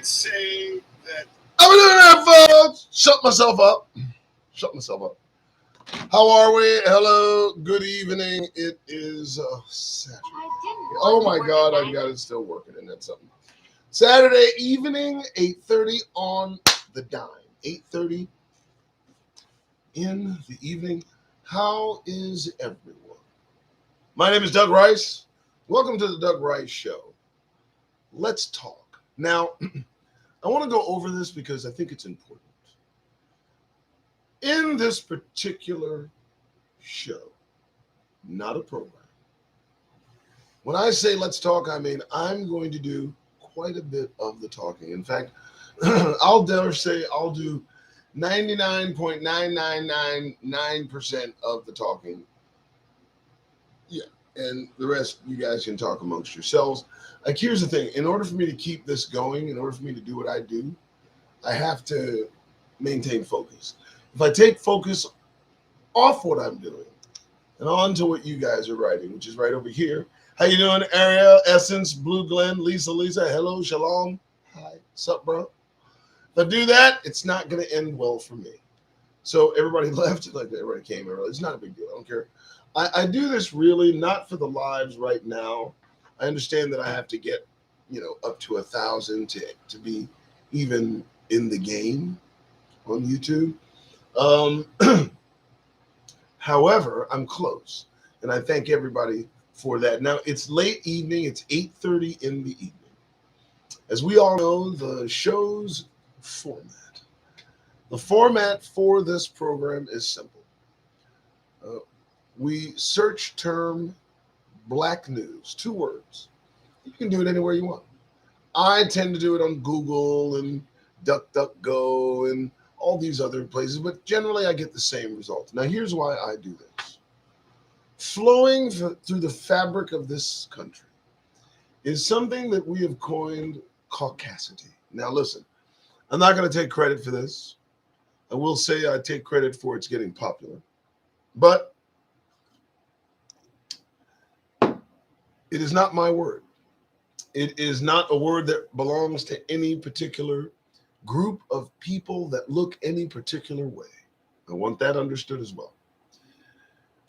say that I'm doing that, folks. Shut myself up. How are we? Hello. Good evening. It is Saturday. Oh my God, I've got it still working, and that's something. Saturday evening, 8:30 on the dime. 8:30 in the evening. How is everyone? My name is Doug Rice. Welcome to the Doug Rice Show. Let's talk. Now, I want to go over this because I think it's important. In this particular show, not a program, when I say let's talk, I mean I'm going to do quite a bit of the talking. In fact, I'll dare say I'll do 99.9999% of the talking. Yeah, and the rest you guys can talk amongst yourselves. Like, here's the thing. In order for me to keep this going, in order for me to do what I do, I have to maintain focus. If I take focus off what I'm doing and on to what you guys are writing, which is right over here. How you doing, Ariel, Essence, Blue Glenn, Lisa, hello, Shalom. Hi, sup, bro? If I do that, it's not going to end well for me. So everybody left, like everybody came early. It's not a big deal. I don't care. I do this really not for the lives right now. I understand that I have to get, up to 1,000 to be even in the game on YouTube. However, I'm close, and I thank everybody for that. Now, it's late evening. It's 8:30 in the evening. As we all know, the show's format. The format for this program is simple. We search term black news, 2 words. You can do it anywhere you want. I tend to do it on Google and DuckDuckGo and all these other places, but generally I get the same result. Now, here's why I do this. Flowing through the fabric of this country is something that we have coined caucasity. Now, listen, I'm not going to take credit for this. I will say I take credit for it's getting popular, but it is not my word. It is not a word that belongs to any particular group of people that look any particular way. I want that understood as well.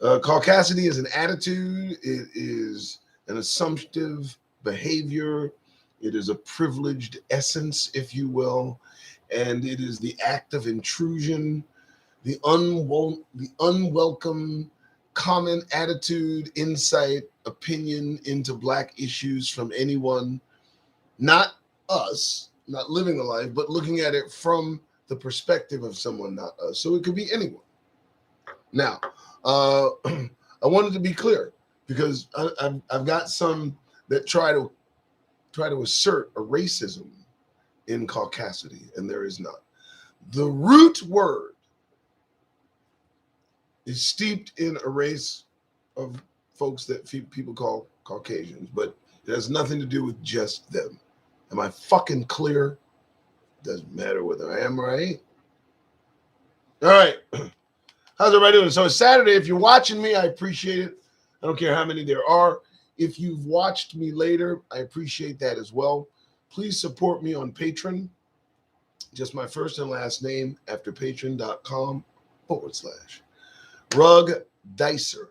Caucasity is an attitude. It is an assumptive behavior. It is a privileged essence, if you will, and it is the act of intrusion, the unwelcome common attitude, insight, opinion into black issues from anyone, not us, not living the life, but looking at it from the perspective of someone, not us. So it could be anyone. Now, I wanted to be clear because I've got some that try to assert a racism in caucasity, and there is not. The root word is steeped in a race of folks that people call Caucasians, but it has nothing to do with just them. Am I fucking clear? Doesn't matter whether I am or I ain't. All right. How's everybody doing? So it's Saturday. If you're watching me, I appreciate it. I don't care how many there are. If you've watched me later, I appreciate that as well. Please support me on Patreon. Just my first and last name after patreon.com/Rug Dicer.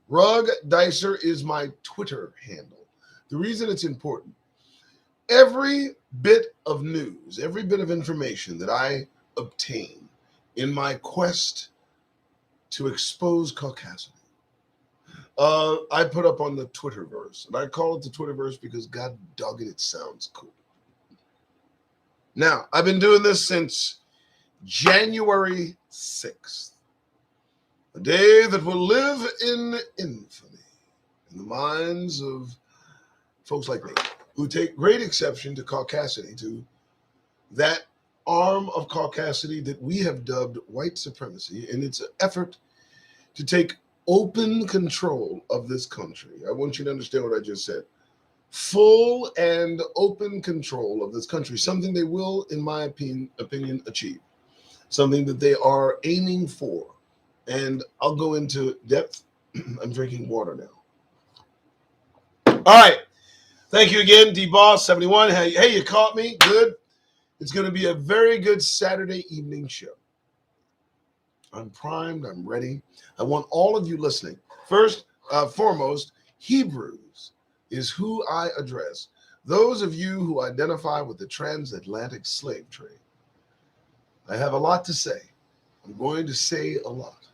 Rug Dicer is my Twitter handle. The reason it's important, every bit of news, every bit of information that I obtain in my quest to expose caucasity, I put up on the Twitterverse. And I call it the Twitterverse because, God dog it, it sounds cool. Now, I've been doing this since January 6th. A day that will live in infamy in the minds of folks like me who take great exception to caucasity, to that arm of caucasity that we have dubbed white supremacy, and it's an effort to take open control of this country. I want you to understand what I just said. Full and open control of this country, something they will, in my opinion, achieve, something that they are aiming for. And I'll go into depth. I'm drinking water now. All right. Thank you again, D-Boss71. Hey, you caught me. Good. It's going to be a very good Saturday evening show. I'm primed. I'm ready. I want all of you listening. First, foremost, Hebrews is who I address. Those of you who identify with the transatlantic slave trade. I have a lot to say. I'm going to say a lot.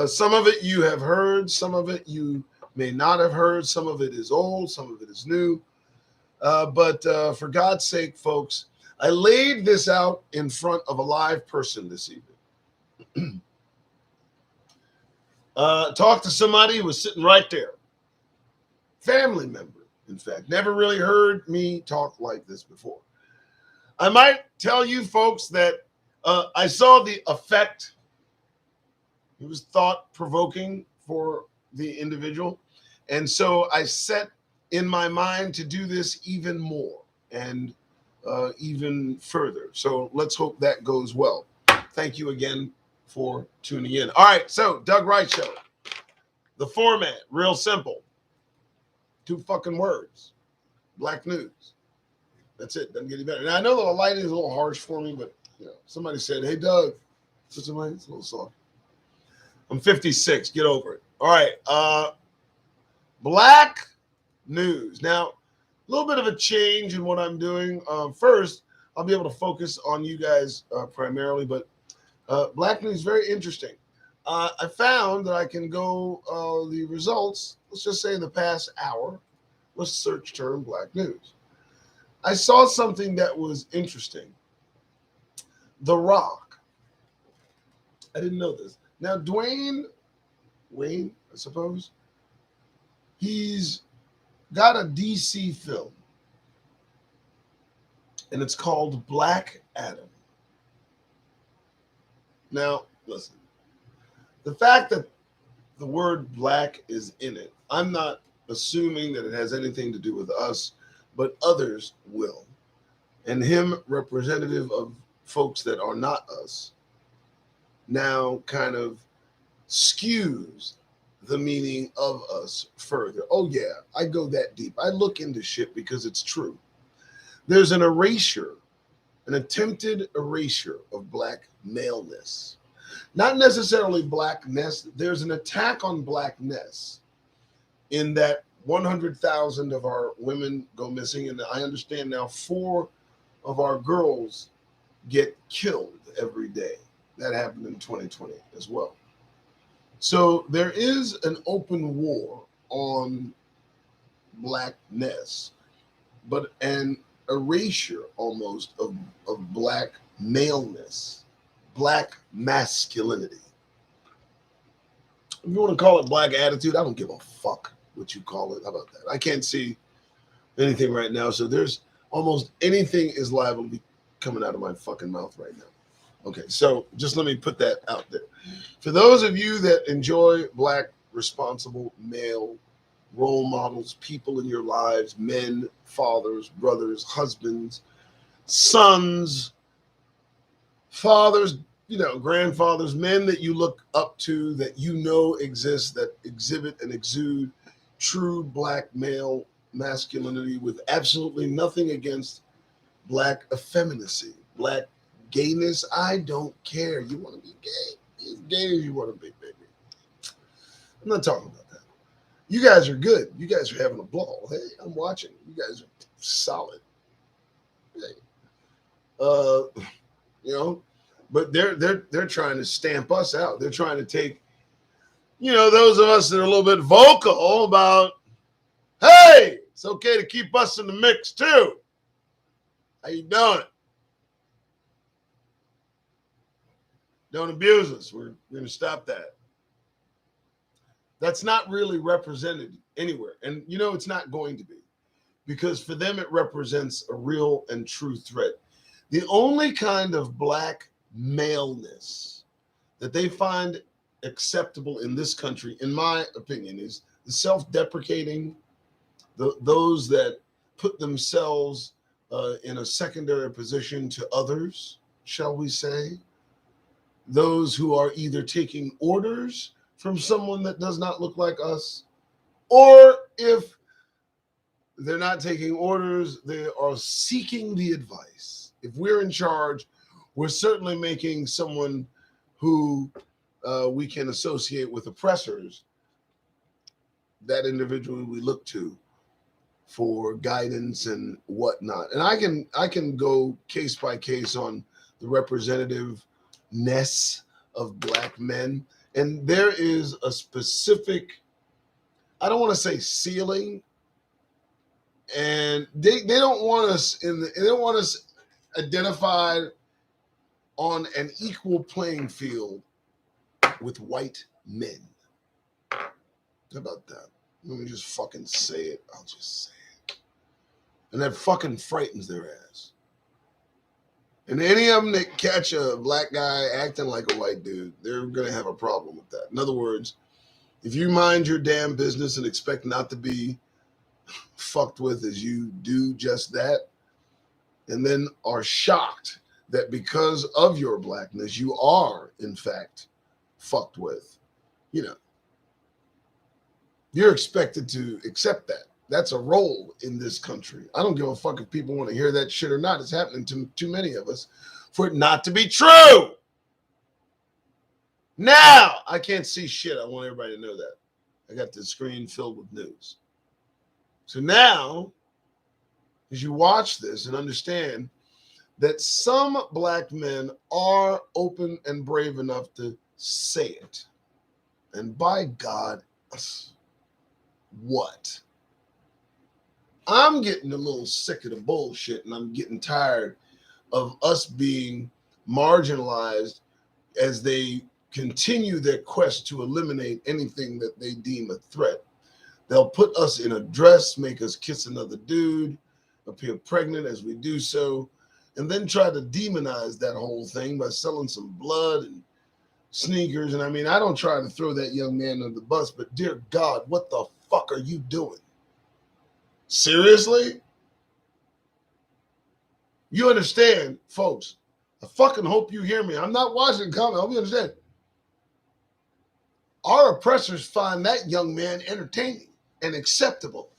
Some of it you have heard. Some of it you may not have heard. Some of it is old. Some of it is new. But for God's sake, folks, I laid this out in front of a live person this evening. Talked to somebody who was sitting right there. Family member, in fact. Never really heard me talk like this before. I might tell you folks that I saw the effect. It was thought-provoking for the individual. And so I set in my mind to do this even more and even further. So let's hope that goes well. Thank you again for tuning in. All right, so Doug Wright Show. The format, real simple. 2 fucking words. Black news. That's it. Doesn't get any better. Now, I know the lighting is a little harsh for me, but somebody said, hey, Doug. It's a little soft. I'm 56. Get over it. All right. Black news. Now, a little bit of a change in what I'm doing. First, I'll be able to focus on you guys primarily, but black news is very interesting. I found that I can go the results, let's just say in the past hour. Let's search term black news. I saw something that was interesting. The Rock. I didn't know this. Now, Dwayne Wayne, I suppose, he's got a DC film, and it's called Black Adam. Now, listen, the fact that the word black is in it, I'm not assuming that it has anything to do with us, but others will. And him, representative of folks that are not us, now kind of skews the meaning of us further. Oh, yeah, I go that deep. I look into shit because it's true. There's an erasure, an attempted erasure of black maleness. Not necessarily blackness. There's an attack on blackness in that 100,000 of our women go missing. And I understand now 4 of our girls get killed every day. That happened in 2020 as well. So there is an open war on blackness, but an erasure almost of black maleness, black masculinity. If you want to call it black attitude, I don't give a fuck what you call it. How about that? I can't see anything right now. So there's almost anything is liable to be coming out of my fucking mouth right now. Okay, so just let me put that out there. For those of you that enjoy black, responsible, male role models, people in your lives, men, fathers, brothers, husbands, sons, fathers, grandfathers, men that you look up to, that you know exist, that exhibit and exude true black male masculinity with absolutely nothing against black effeminacy, black gayness. I don't care. You want to be gay? As gay as you want to be, baby. I'm not talking about that. You guys are good. You guys are having a ball. Hey, I'm watching. You guys are solid. Hey. But they're trying to stamp us out. They're trying to take, those of us that are a little bit vocal about, hey, it's okay to keep us in the mix too. How you doing? Don't abuse us. We're going to stop that. That's not really represented anywhere. And it's not going to be, because for them it represents a real and true threat. The only kind of black maleness that they find acceptable in this country, in my opinion, is the self-deprecating, those that put themselves in a secondary position to others, shall we say, those who are either taking orders from someone that does not look like us, or if they're not taking orders, they are seeking the advice If we're in charge, we're certainly making someone who we can associate with oppressors, that individual we look to for guidance and whatnot. And I can go case by case on the representativeness of black men. And there is a specific, I don't want to say ceiling, and they don't want us they don't want us identified on an equal playing field with white men. How about that? Let me just fucking say it. I'll just say it. And that fucking frightens their ass. And any of them that catch a black guy acting like a white dude, they're going to have a problem with that. In other words, if you mind your damn business and expect not to be fucked with as you do just that, and then are shocked that because of your blackness, you are, in fact, fucked with, you're expected to accept that. That's a role in this country. I don't give a fuck if people want to hear that shit or not. It's happening to too many of us for it not to be true. Now, I can't see shit. I want everybody to know that. I got the screen filled with news. So now, as you watch this and understand that some black men are open and brave enough to say it. And by God, what? I'm getting a little sick of the bullshit, and I'm getting tired of us being marginalized as they continue their quest to eliminate anything that they deem a threat. They'll put us in a dress, make us kiss another dude, appear pregnant as we do so, and then try to demonize that whole thing by selling some blood and sneakers. And I mean, I don't try to throw that young man under the bus, but dear God, what the fuck are you doing? Seriously? You understand, folks? I fucking hope you hear me. I'm not watching the comment. I hope you understand. Our oppressors find that young man entertaining and acceptable.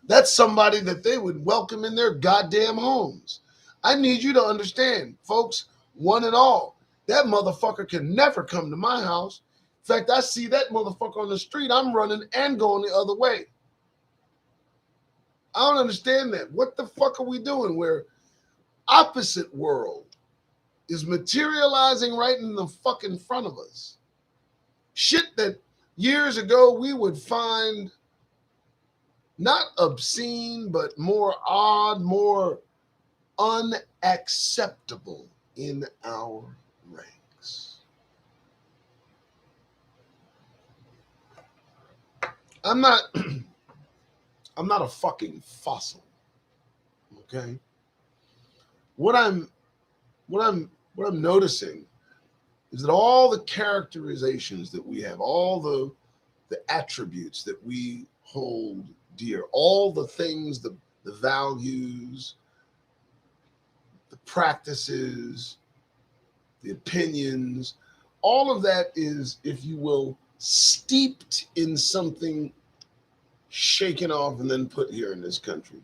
That's somebody that they would welcome in their goddamn homes. I need you to understand, folks, one and all. That motherfucker can never come to my house. In fact, I see that motherfucker on the street, I'm running and going the other way. I don't understand that. What the fuck are we doing where opposite world is materializing right in the fucking front of us? Shit that years ago we would find not obscene, but more odd, more unacceptable in our ranks. I'm not a fucking fossil. Okay? What I'm noticing is that all the characterizations that we have, all the attributes that we hold dear, all the things, the values, the practices, the opinions, all of that is, if you will, steeped in something shaken off and then put here in this country.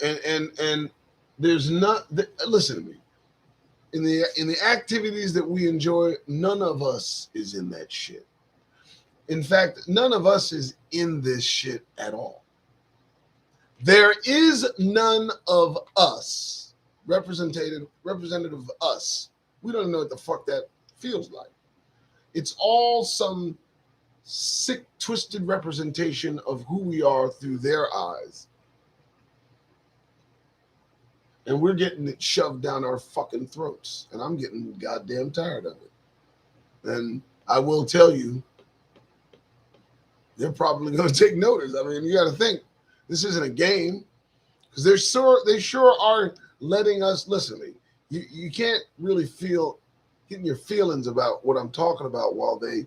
And there's not, listen to me. In the activities that we enjoy, none of us is in that shit. In fact, none of us is in this shit at all. There is none of us, representative of us. We don't know what the fuck that feels like. It's all some sick, twisted representation of who we are through their eyes. And we're getting it shoved down our fucking throats. And I'm getting goddamn tired of it. And I will tell you, they're probably going to take notice. I mean, you got to think, this isn't a game. Because they sure are letting us, listen to me, you can't really getting your feelings about what I'm talking about while they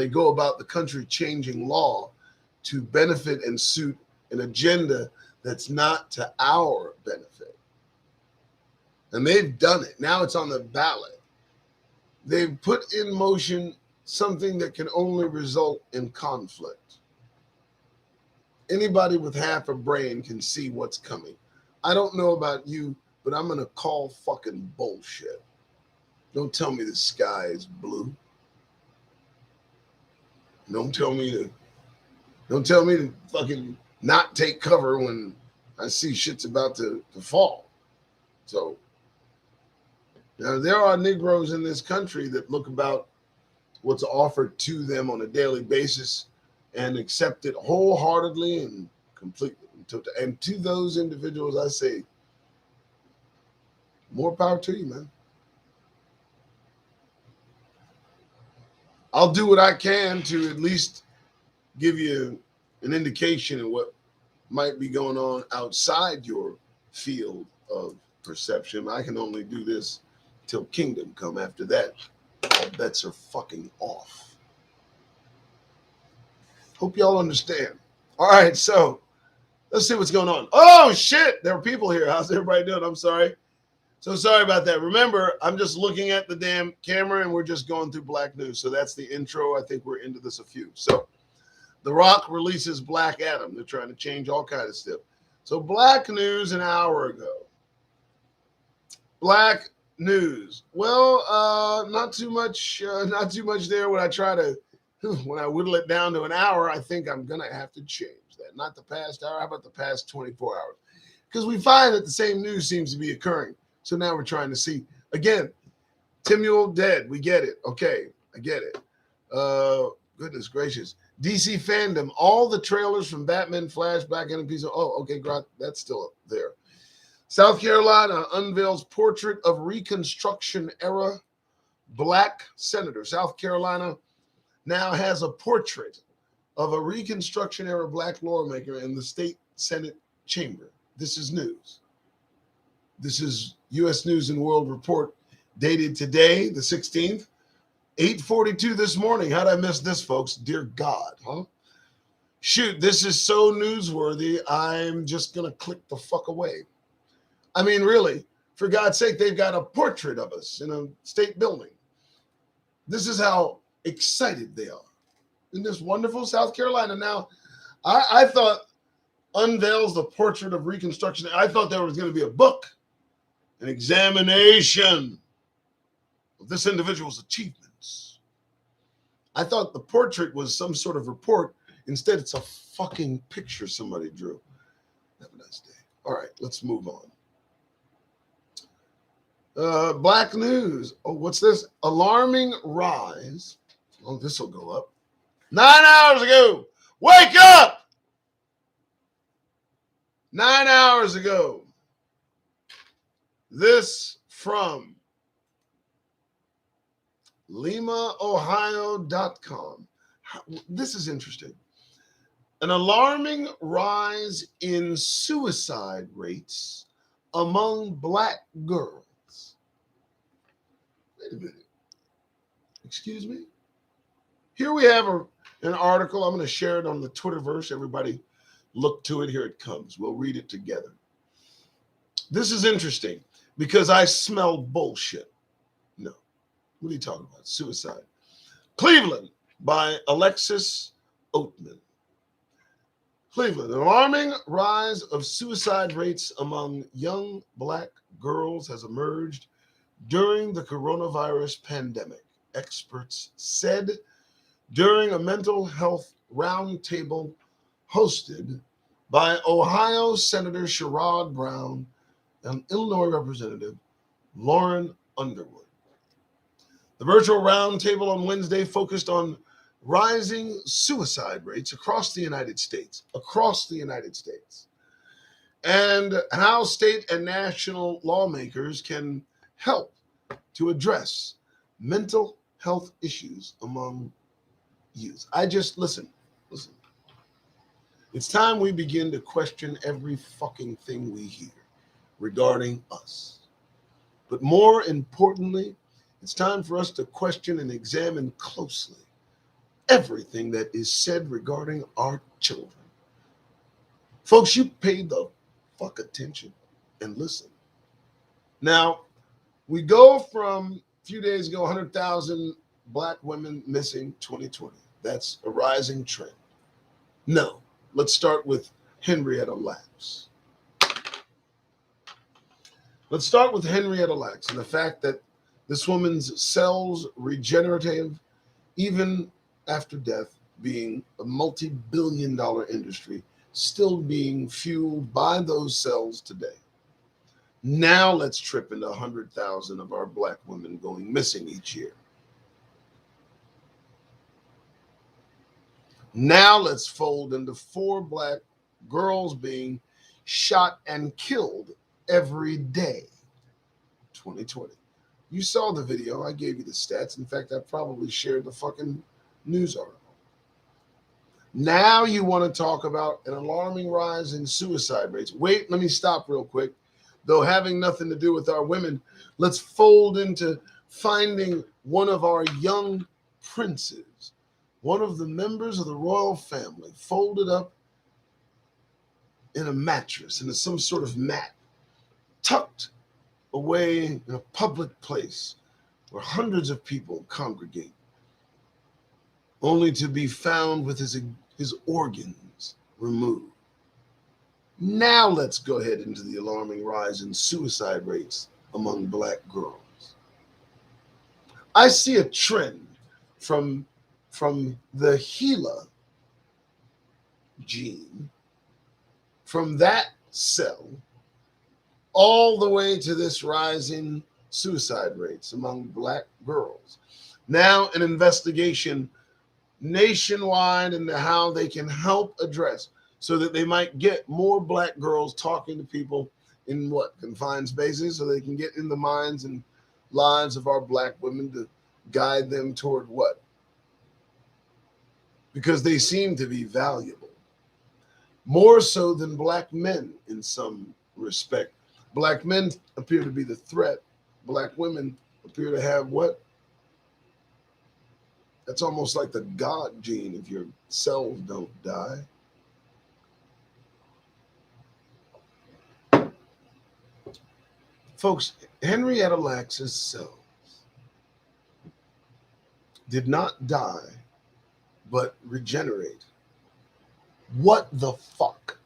go about the country changing law to benefit and suit an agenda that's not to our benefit. And they've done it. Now it's on the ballot. They've put in motion something that can only result in conflict. Anybody with half a brain can see what's coming. I don't know about you but I'm going to call fucking bullshit. Don't tell me the sky is blue. Don't tell me to fucking not take cover when I see shit's about to fall. So now there are Negroes in this country that look about what's offered to them on a daily basis and accept it wholeheartedly and completely. And to those individuals, I say, more power to you, man. I'll do what I can to at least give you an indication of what might be going on outside your field of perception. I can only do this till kingdom come. After that, all bets are fucking off. Hope y'all understand. All right, so let's see what's going on. Oh, shit. There are people here. How's everybody doing? I'm sorry. So sorry about that. Remember, I'm just looking at the damn camera and we're just going through Black News. So that's the intro. I think we're into this a few. So The Rock releases Black Adam. They're trying to change all kinds of stuff. So Black News an hour ago. Black News. Well, not too much there. When I whittle it down to an hour, I think I'm going to have to change that. Not the past hour. How about the past 24 hours? Because we find that the same news seems to be occurring. So now we're trying to see. Again, Timuel dead. We get it. Okay, I get it. Goodness gracious. DC fandom. All the trailers from Batman, Flash, Black Adam, piece of. Oh, okay, that's still there. South Carolina unveils portrait of Reconstruction era Black senator. South Carolina now has a portrait of a Reconstruction era Black lawmaker in the state Senate chamber. This is news. This is U.S. News and World Report dated today, the 16th, 8:42 this morning. How'd I miss this, folks? Dear God, huh? Shoot, this is so newsworthy, I'm just going to click the fuck away. I mean, really, for God's sake, they've got a portrait of us in a state building. This is how excited they are. Isn't this wonderful? South Carolina. Now, I thought unveils the portrait of Reconstruction. I thought there was going to be a book, an examination of this individual's achievements. I thought the portrait was some sort of report. Instead, it's a fucking picture somebody drew. Have a nice day. All right, let's move on. Black News. Oh, what's this? Alarming rise. Oh, this will go up. 9 hours ago. Wake up! 9 hours ago. This from LimaOhio.com. This is interesting. An alarming rise in suicide rates among Black girls. Wait a minute. Excuse me? Here we have an article. I'm going to share it on the Twitterverse. Everybody look to it. Here it comes. We'll read it together. This is interesting because I smell bullshit. No. What are you talking about? Suicide. Cleveland by Alexis Oatman. Cleveland. An alarming rise of suicide rates among young Black girls has emerged during the coronavirus pandemic, experts said during a mental health roundtable hosted by Ohio Senator Sherrod Brown and Illinois Representative Lauren Underwood. The virtual roundtable on Wednesday focused on rising suicide rates across the United States, and how state and national lawmakers can help to address mental health issues among youth. Listen. It's time we begin to question every fucking thing we hear regarding us. But more importantly, it's time for us to question and examine closely everything that is said regarding our children. Folks, you pay the fuck attention and listen. Now, we go from a few days ago, 100,000 Black women missing 2020. That's a rising trend. No, let's start with Henrietta Lacks. Let's start with Henrietta Lacks and the fact that this woman's cells regenerative even after death, being a multi-billion-dollar industry, still being fueled by those cells today. Now let's trip into 100,000 of our black women going missing each year. Now let's fold into 4 black girls being shot and killed every day. 2020. You saw the video. I gave you the stats. In fact, I probably shared the fucking news article. Now you want to talk about an alarming rise in suicide rates. Wait, let me stop real quick. Though having nothing to do with our women, let's fold into finding one of our young princes, one of the members of the royal family, folded up in a mattress, into some sort of mat, tucked away in a public place where hundreds of people congregate, only to be found with his organs removed. Now let's go ahead into the alarming rise in suicide rates among black girls. I see a trend from the HeLa gene, from that cell, all the way to this rising suicide rates among black girls. Now an investigation nationwide into how they can help address so that they might get more black girls talking to people in what confined spaces, so they can get in the minds and lives of our black women to guide them toward what? Because they seem to be valuable, more so than black men in some respect. Black men appear to be the threat. Black women appear to have what? That's almost like the God gene if your cells don't die. Folks, Henrietta Lacks's cells did not die, but regenerate. What the fuck?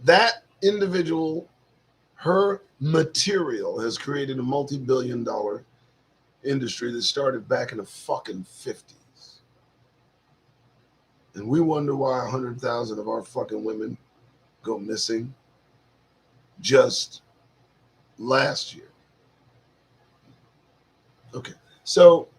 That individual, her material has created a multi-billion-dollar industry that started back in the fucking 50s. And we wonder why 100,000 of our fucking women go missing just last year. Okay, so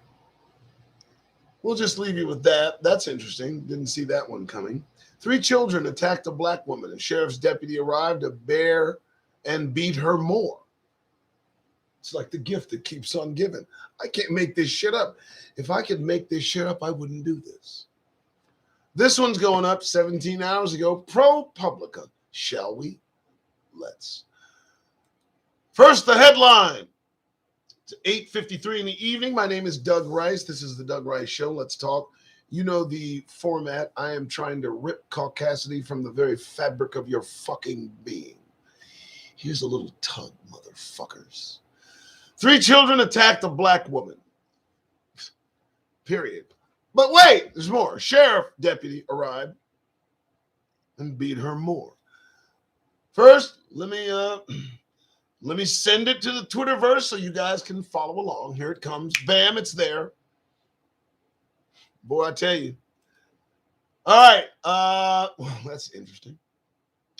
we'll just leave you with that. That's interesting. Didn't see that one coming. 3 children attacked a black woman. A sheriff's deputy arrived to bear and beat her more. It's like the gift that keeps on giving. I can't make this shit up. If I could make this shit up, I wouldn't do this. This one's going up 17 hours ago. ProPublica. Shall we? Let's. First, the headline. It's 8:53 in the evening. My name is Doug Rice. This is the Doug Rice Show. Let's talk. You know the format. I am trying to rip caucasity from the very fabric of your fucking being. Here's a little tug, motherfuckers. 3 children attacked a black woman. Period. But wait, there's more. Sheriff deputy arrived and beat her more. First, let me send it to the Twitterverse so you guys can follow along. Here it comes. Bam, it's there. Boy, I tell you. All right. Well, that's interesting.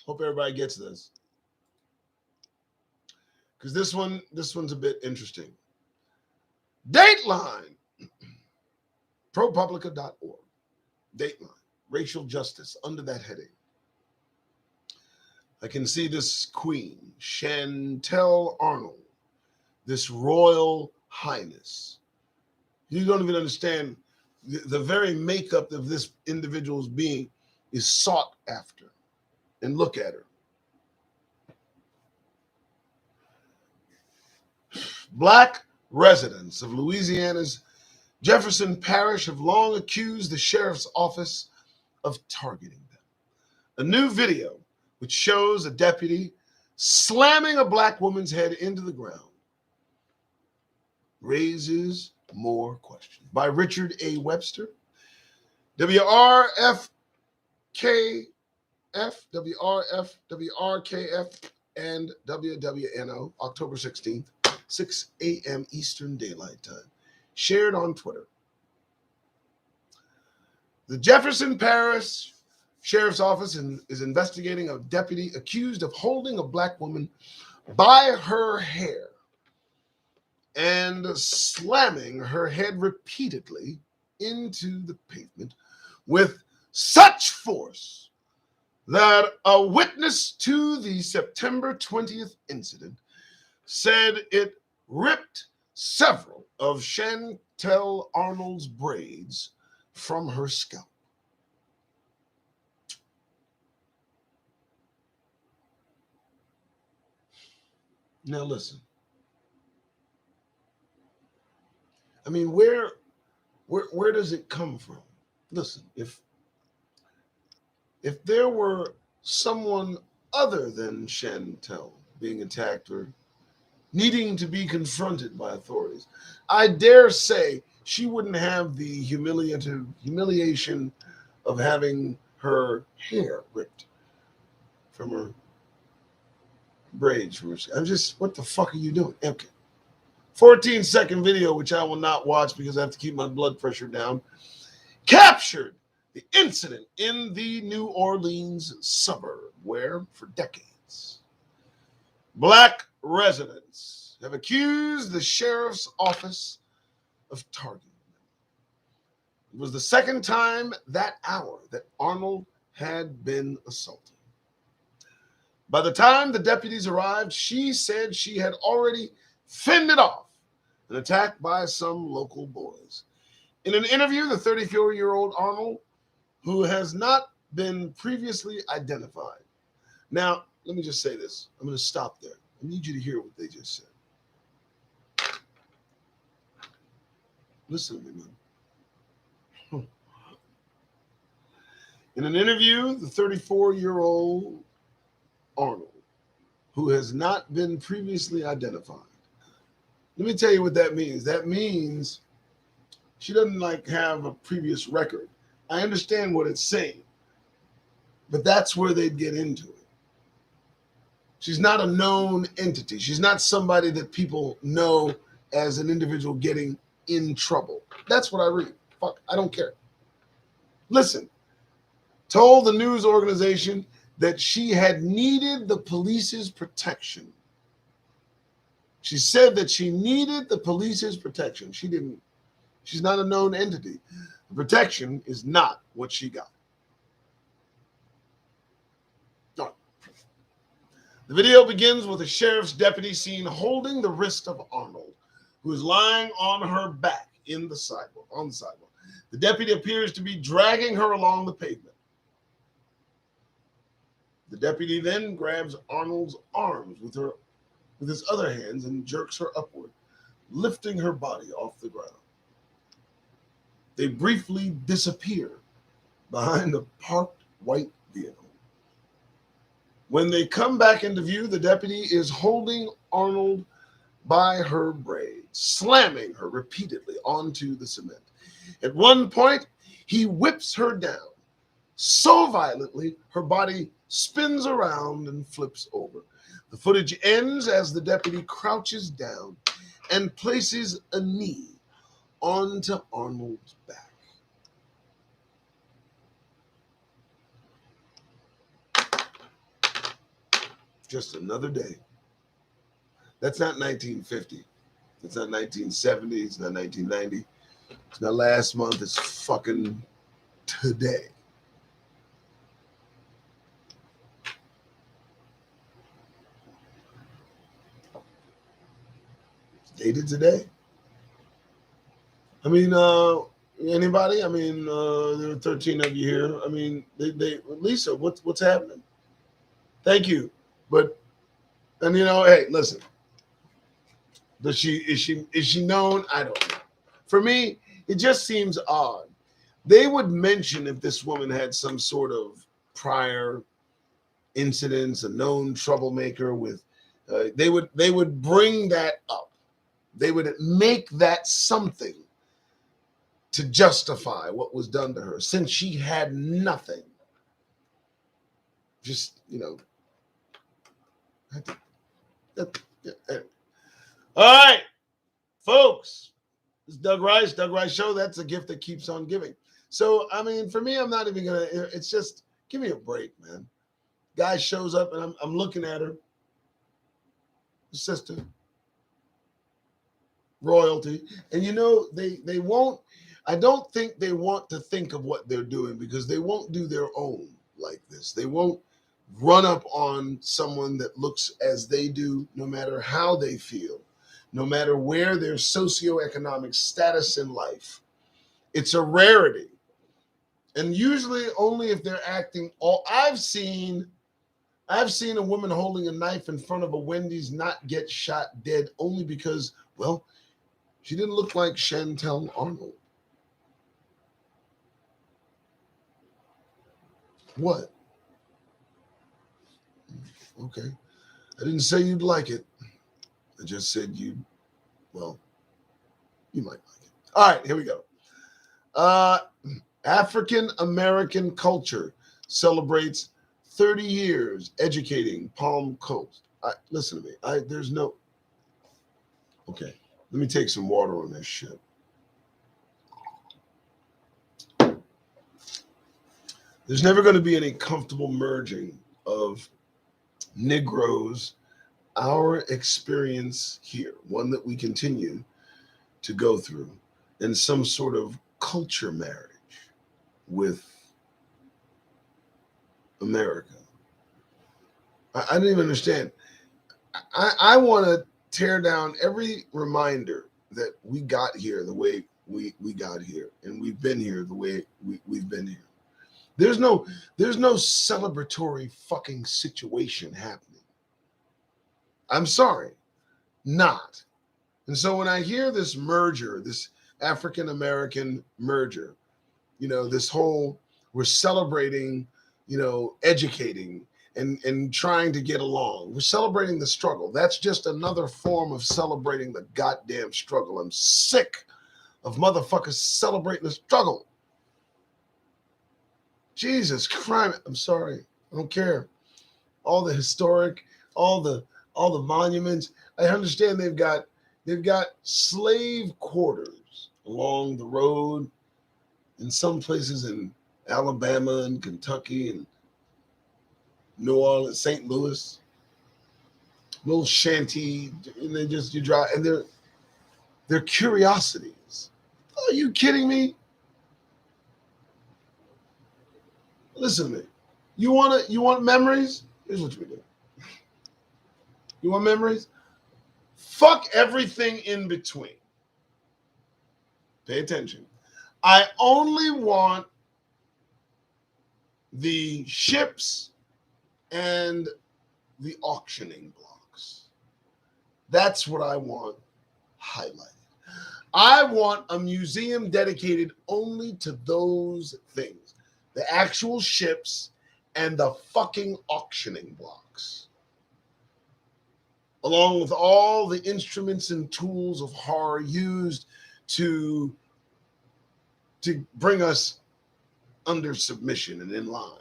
Hope everybody gets this. Because this one's a bit interesting. Dateline. ProPublica.org. Dateline. Racial justice under that heading. I can see this queen, Chantel Arnold, this royal highness. You don't even understand the very makeup of this individual's being is sought after. And look at her. Black residents of Louisiana's Jefferson Parish have long accused the sheriff's office of targeting them. A new video, which shows a deputy slamming a black woman's head into the ground, raises more questions. By Richard A. Webster, WRFKF. and WWNO, October 16th, 6 a.m. Eastern Daylight Time, shared on Twitter. The Jefferson Parish Sheriff's Office is investigating a deputy accused of holding a black woman by her hair and slamming her head repeatedly into the pavement with such force that a witness to the September 20th incident said it ripped several of Chantel Arnold's braids from her scalp. Now listen. I mean, where does it come from? Listen, if there were someone other than Chantel being attacked or needing to be confronted by authorities, I dare say she wouldn't have the humiliation of having her hair ripped from her braids from her. I'm just, what the fuck are you doing? Okay. 14-second video, which I will not watch because I have to keep my blood pressure down, captured the incident in the New Orleans suburb where, for decades, black residents have accused the sheriff's office of targeting them. It was the second time that hour that Arnold had been assaulted. By the time the deputies arrived, she said she had already fended off an attack by some local boys. In an interview, the 34-year-old Arnold, who has not been previously identified. Now, let me just say this. I'm going to stop there. I need you to hear what they just said. Listen to me, man. In an interview, the 34-year-old Arnold, who has not been previously identified. Let me tell you what that means. That means she doesn't have a previous record. I understand what it's saying, but that's where they'd get into it. She's not a known entity. She's not somebody that people know as an individual getting in trouble. That's what I read. Fuck, I don't care. Listen, told the news organization that she had needed the police's protection. She said that she needed the police's protection. She didn't. She's not a known entity. The protection is not what she got. No. The video begins with a sheriff's deputy seen holding the wrist of Arnold, who is lying on her back on the sidewalk. The deputy appears to be dragging her along the pavement. The deputy then grabs Arnold's arms with his other hands and jerks her upward, lifting her body off the ground. They briefly disappear behind a parked white vehicle. When they come back into view, the deputy is holding Arnold by her braids, slamming her repeatedly onto the cement. At one point, he whips her down so violently her body spins around and flips over. The footage ends as the deputy crouches down and places a knee onto Arnold's back. Just another day. That's not 1950. It's not 1970. It's not 1990. It's not last month. It's fucking today. Dated today. I mean, anybody? I mean, there are 13 of you here. I mean, they Lisa, what's happening? Thank you, but hey, listen. Is she known? I don't know. For me, it just seems odd. They would mention if this woman had some sort of prior incidents, a known troublemaker with. They would bring that up. They would make that something to justify what was done to her, since she had nothing. Just, All right, folks. It's Doug Rice Show. That's a gift that keeps on giving. So, I mean, for me, I'm not even going to, it's just, give me a break, man. Guy shows up and I'm looking at her. Sister. Royalty. And you know, they won't, I don't think they want to think of what they're doing because they won't do their own like this. They won't run up on someone that looks as they do, no matter how they feel, no matter where their socioeconomic status in life. It's a rarity. And usually only if they're acting all I've seen a woman holding a knife in front of a Wendy's not get shot dead only because, well, she didn't look like Chantel Arnold. What? Okay. I didn't say you'd like it. I just said you might like it. All right, here we go. African American culture celebrates 30 years educating Palm Coast. Listen to me. Okay, let me take some water on this shit. There's never going to be any comfortable merging of Negroes, our experience here, one that we continue to go through, and some sort of culture marriage with America. I didn't even understand. I want to tear down every reminder that we got here the way we got here, and we've been here the way we've been here. There's no celebratory fucking situation happening. I'm sorry, not. And so when I hear this merger, this African American merger, this whole we're celebrating, educating and trying to get along. We're celebrating the struggle. That's just another form of celebrating the goddamn struggle. I'm sick of motherfuckers celebrating the struggle. Jesus Christ. I'm sorry. I don't care. All the historic, all the monuments. I understand they've got slave quarters along the road in some places in Alabama and Kentucky and New Orleans, St. Louis, little shanty, and you drive, and they're curiosities. Are you kidding me? Listen to me. You want memories? Here's what we do. You want memories? Fuck everything in between. Pay attention. I only want the ships and the auctioning blocks. That's what I want highlighted. I want a museum dedicated only to those things. The actual ships and the fucking auctioning blocks. Along with all the instruments and tools of horror used to bring us under submission and in line.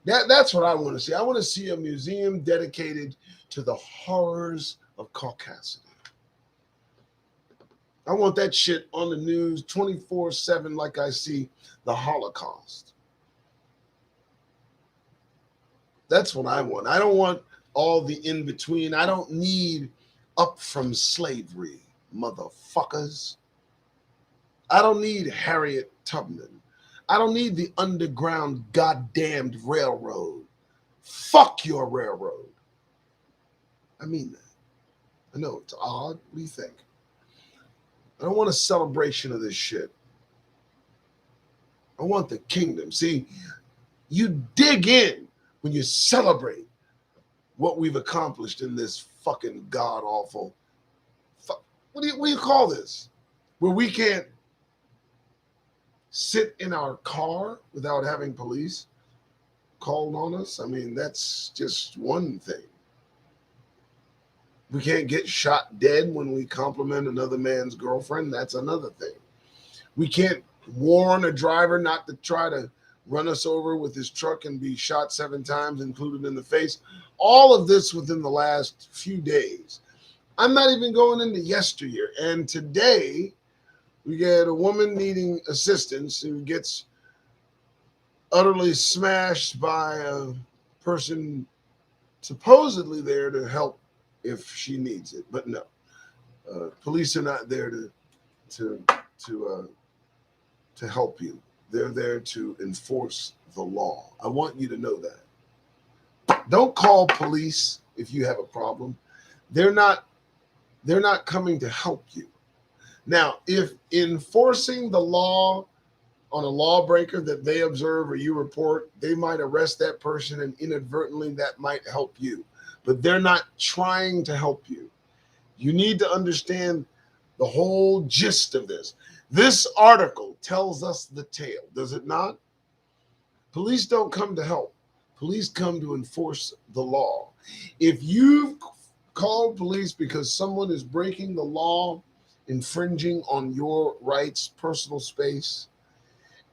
That's what I want to see. I want to see a museum dedicated to the horrors of Caucasity. I want that shit on the news 24/7 like I see the Holocaust. That's what I want. I don't want all the in-between. I don't need up from slavery, motherfuckers. I don't need Harriet Tubman. I don't need the underground goddamned railroad. Fuck your railroad. I mean that. I know it's odd. What do you think? I don't want a celebration of this shit. I want the kingdom. See, you dig in when you celebrate what we've accomplished in this fucking god-awful. What do you call this? Where we can't sit in our car without having police called on us. I mean, that's just one thing. We can't get shot dead when we compliment another man's girlfriend. That's another thing. We can't warn a driver not to try to run us over with his truck and be shot 7 times, included in the face. All of this within the last few days. I'm not even going into yesteryear. And today, we get a woman needing assistance who gets utterly smashed by a person supposedly there to help if she needs it. But no, police are not there to to uh, to help you. They're there to enforce the law. I want you to know that. Don't call police if you have a problem. They're not coming to help you. Now, if enforcing the law on a lawbreaker that they observe or you report, they might arrest that person and inadvertently that might help you. But they're not trying to help you. You need to understand the whole gist of this. This article tells us the tale, does it not? Police don't come to help. Police come to enforce the law. If you've called police because someone is breaking the law, infringing on your rights, personal space,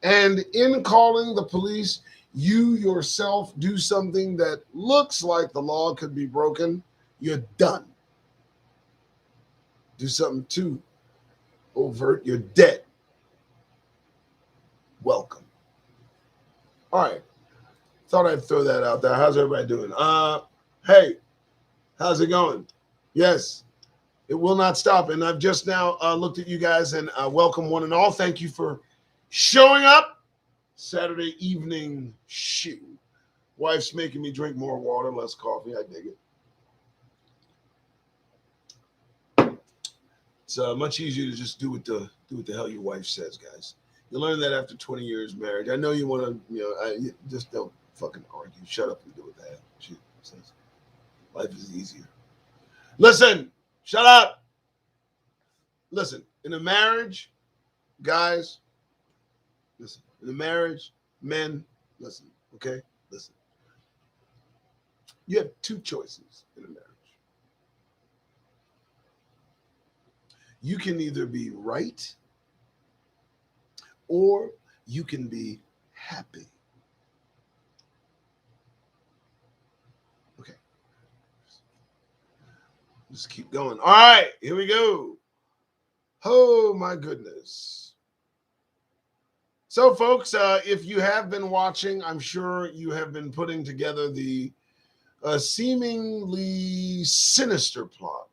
and in calling the police, you yourself do something that looks like the law could be broken, you're done. Do something too overt, you're dead. Welcome. All right. Thought I'd throw that out there. How's everybody doing? Hey, how's it going? Yes, it will not stop. And I've just now looked at you guys and welcome one and all. Thank you for showing up. Saturday evening shoot. Wife's making me drink more water, less coffee. I dig it. It's much easier to just do what the hell your wife says, guys. You learn that after 20 years marriage. I know you want to, you just don't fucking argue. Shut up and do what the hell she says. Life is easier. Listen, shut up. Listen, in a marriage, guys, listen. In a marriage, men, listen, okay? Listen. You have 2 choices in a marriage. You can either be right or you can be happy. Okay. Just keep going. All right, here we go. Oh, my goodness. So, folks, if you have been watching, I'm sure you have been putting together the seemingly sinister plot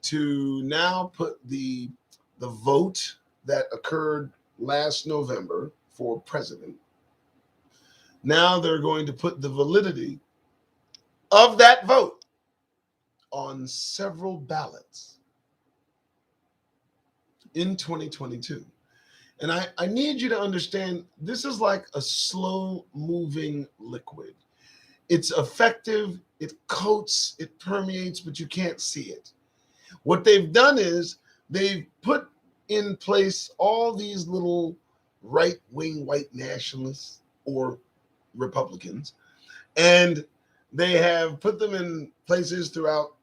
to now put the vote that occurred last November for president. Now they're going to put the validity of that vote on several ballots in 2022. And I need you to understand, this is like a slow-moving liquid. It's effective, it coats, it permeates, but you can't see it. What they've done is they've put in place all these little right-wing white nationalists or Republicans, and they have put them in places throughout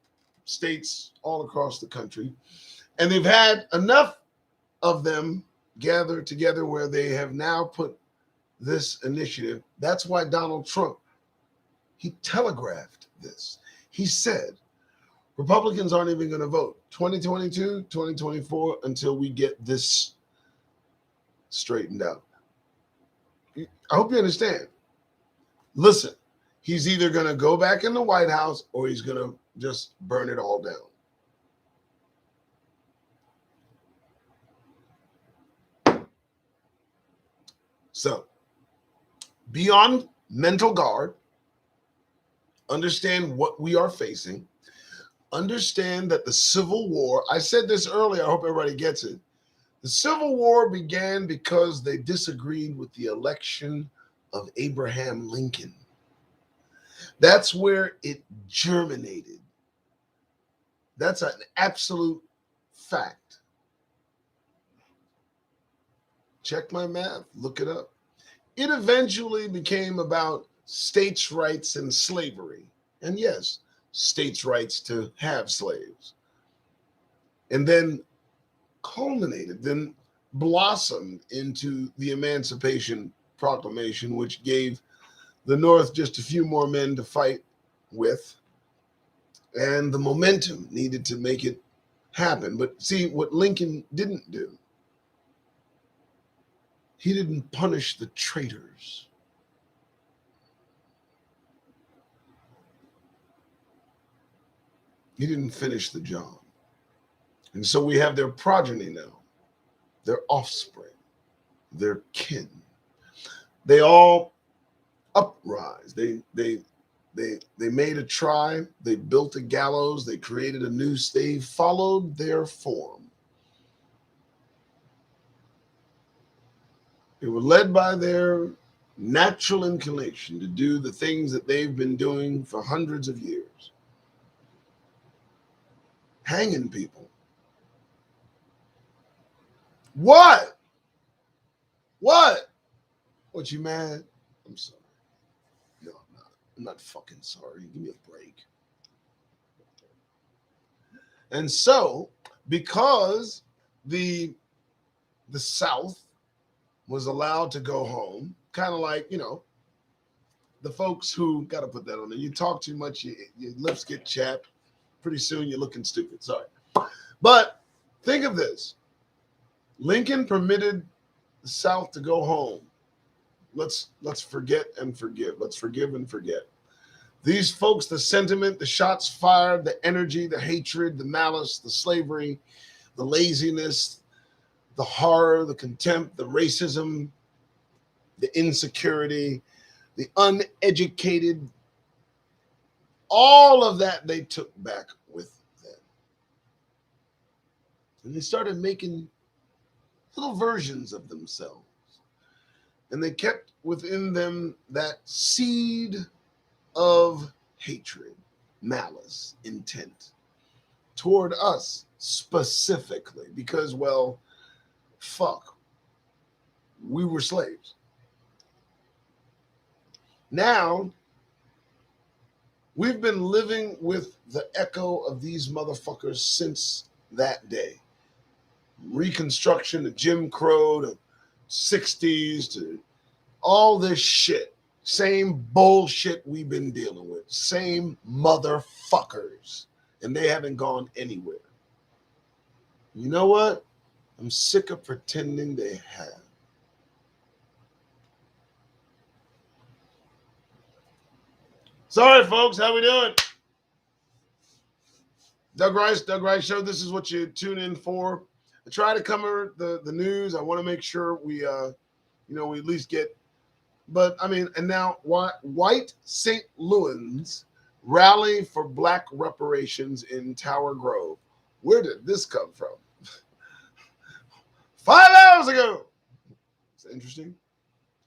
states all across the country, and they've had enough of them gather together where they have now put this initiative. That's why Donald Trump, he telegraphed this. He said, Republicans aren't even going to vote 2022, 2024 until we get this straightened out. I hope you understand. Listen, he's either going to go back in the White House or he's going to just burn it all down. So, be on mental guard. Understand what we are facing. Understand that the Civil War, I said this earlier, I hope everybody gets it. The Civil War began because they disagreed with the election of Abraham Lincoln. That's where it germinated. That's an absolute fact. Check my math, look it up. It eventually became about states' rights and slavery. And yes, states' rights to have slaves. And then culminated, then blossomed into the Emancipation proclamation, which gave the North just a few more men to fight with and the momentum needed to make it happen. But see, what Lincoln didn't do, he didn't punish the traitors. He didn't finish the job. And so we have their progeny now, their offspring, their kin. They all uprise. They made a tribe, they built a gallows, they created a noose, they followed their form. They were led by their natural inclination to do the things that they've been doing for hundreds of years. Hanging people. What? What? What, you mad? I'm sorry. No, I'm not. I'm not fucking sorry. Give me a break. And so, because the South was allowed to go home, kind of like, the folks who, got to put that on there, you talk too much, your lips get chapped, pretty soon you're looking stupid, sorry. But think of this. Lincoln permitted the South to go home. Let's forget and forgive. Let's forgive and forget. These folks, the sentiment, the shots fired, the energy, the hatred, the malice, the slavery, the laziness, the horror, the contempt, the racism, the insecurity, the uneducated, all of that they took back with them. And they started making little versions of themselves. And they kept within them that seed of hatred, malice, intent toward us specifically because, well, fuck, we were slaves. Now, we've been living with the echo of these motherfuckers since that day. Reconstruction to Jim Crow to 60s to all this shit. Same bullshit we've been dealing with. Same motherfuckers. And they haven't gone anywhere. You know what? I'm sick of pretending they have. Sorry, folks. How we doing? Doug Rice Show. This is what you tune in for. I try to cover the news. I want to make sure we, we at least get. But I mean, and now white St. Louis rally for Black reparations in Tower Grove. Where did this come from? 5 hours ago. It's interesting.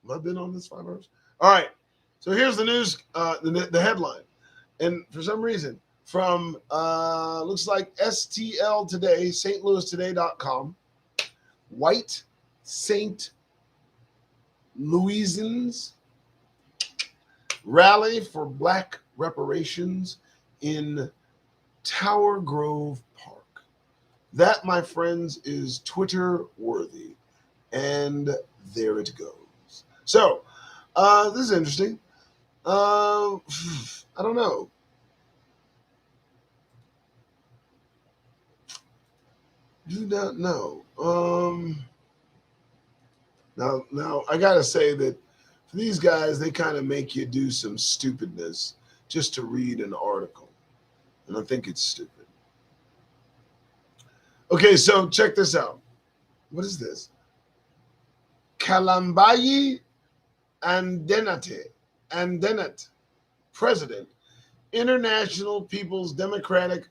Have I been on this 5 hours? All right. So here's the news, the headline. And for some reason, from looks like STL Today, stlouistoday.com, white St. Louisans rally for Black reparations in Tower Grove Park. That, my friends, is Twitter worthy. And there it goes. So, this is interesting. I don't know. Do not know. Now I gotta say that for these guys, they kind of make you do some stupidness just to read an article, and I think it's stupid. Okay, so check this out. What is this? Kalambayi Andenat, President, International People's Democratic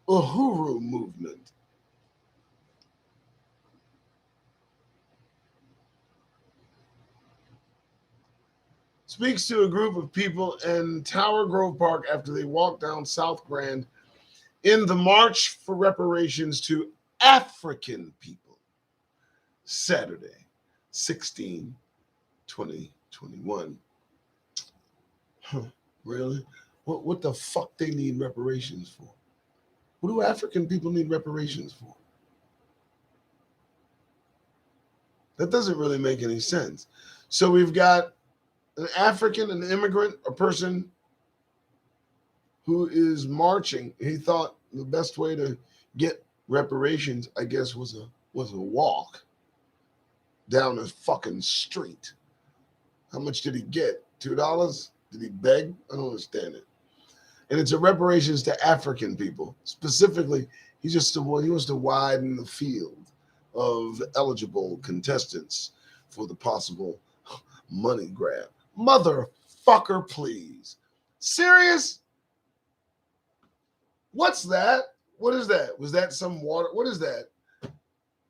Uhuru Movement. Speaks to a group of people in Tower Grove Park after they walked down South Grand in the March for Reparations to African people. Saturday, 16/20/21. Huh, really? What the fuck they need reparations for? What do African people need reparations for? That doesn't really make any sense. So we've got an African, an immigrant, a person who is marching. He thought the best way to get reparations, I guess, was a walk down a fucking street. How much did he get? $2? Did he beg? I don't understand it. And it's a reparations to African people. Specifically, he wants to widen the field of eligible contestants for the possible money grab. Motherfucker, please. Serious? What's that? What is that? Was that some water? What is that?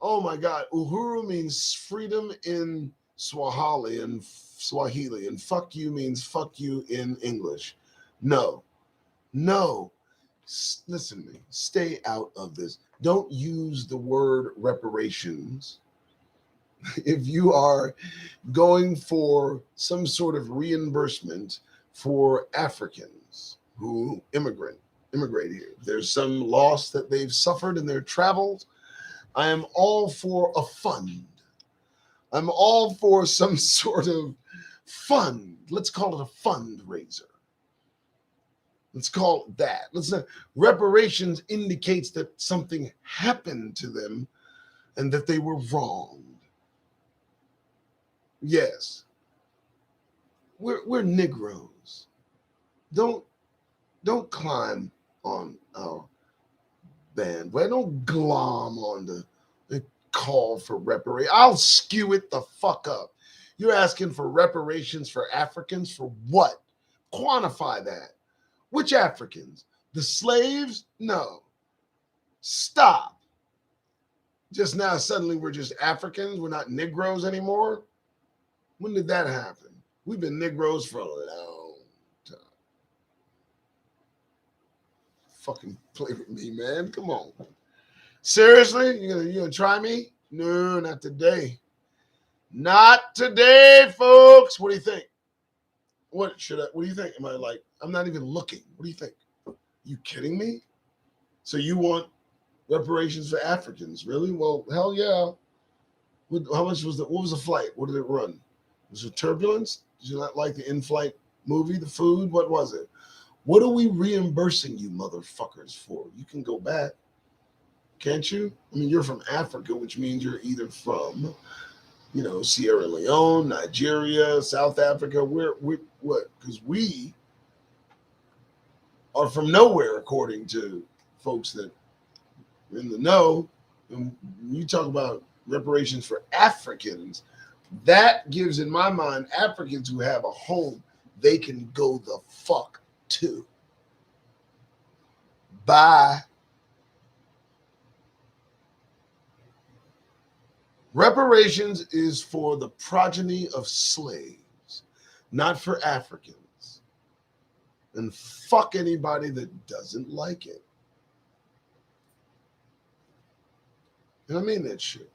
Oh my God. Uhuru means freedom in Swahili and fuck you means fuck you in English. No. Listen to me. Stay out of this. Don't use the word reparations if you are going for some sort of reimbursement for Africans who immigrate here. There's some loss that they've suffered in their travels. I am all for a fund. I'm all for some sort of fund. Let's call it a fundraiser. Let's call it that. Reparations indicates that something happened to them and that they were wronged. Yes. We're Negroes. Don't climb on our bandwagon. Don't glom on the call for reparations. I'll skew it the fuck up. You're asking for reparations for Africans for what? Quantify that. Which Africans? The slaves? No. Stop. Just now, suddenly we're just Africans. We're not Negroes anymore. When did that happen? We've been Negroes for a long time. Fucking play with me, man. Come on. Seriously? You gonna try me? No, not today. Not today, folks. What do you think? What do you think? Am I like, I'm not even looking. What do you think? You kidding me? So you want reparations for Africans? Really? Well, hell yeah. How much was what was the flight? What did it run? Was it turbulence? Did you not like the in-flight movie, the food? What was it? What are we reimbursing you motherfuckers for? You can go back. Can't you? I mean, you're from Africa, which means you're either from, Sierra Leone, Nigeria, South Africa. What? Because we are from nowhere, according to folks that are in the know. And when you talk about reparations for Africans, that gives, in my mind, Africans who have a home, they can go the fuck to. Bye. Reparations is for the progeny of slaves, not for Africans. And fuck anybody that doesn't like it. And I mean that shit.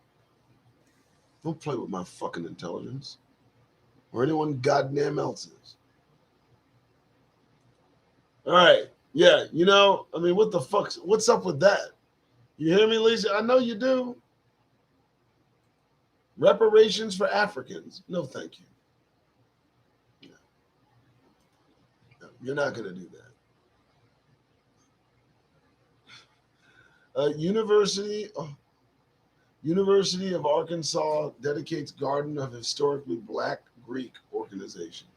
Don't play with my fucking intelligence. Or anyone goddamn else's. All right. Yeah, what the fuck's, what's up with that? You hear me, Lisa? I know you do. Reparations for Africans. No, thank you. No, you're not going to do that. University of Arkansas dedicates Garden of Historically Black Greek Organizations.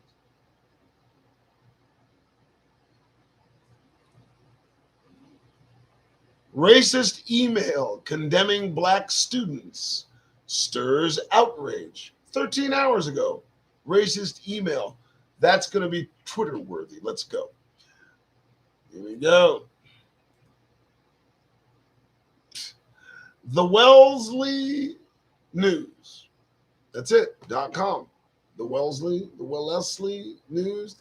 Racist email condemning black students stirs outrage. 13 hours ago, racist email. That's going to be Twitter worthy. Let's go. Here we go. The Wellesley News. That's it. .com. The Wellesley News.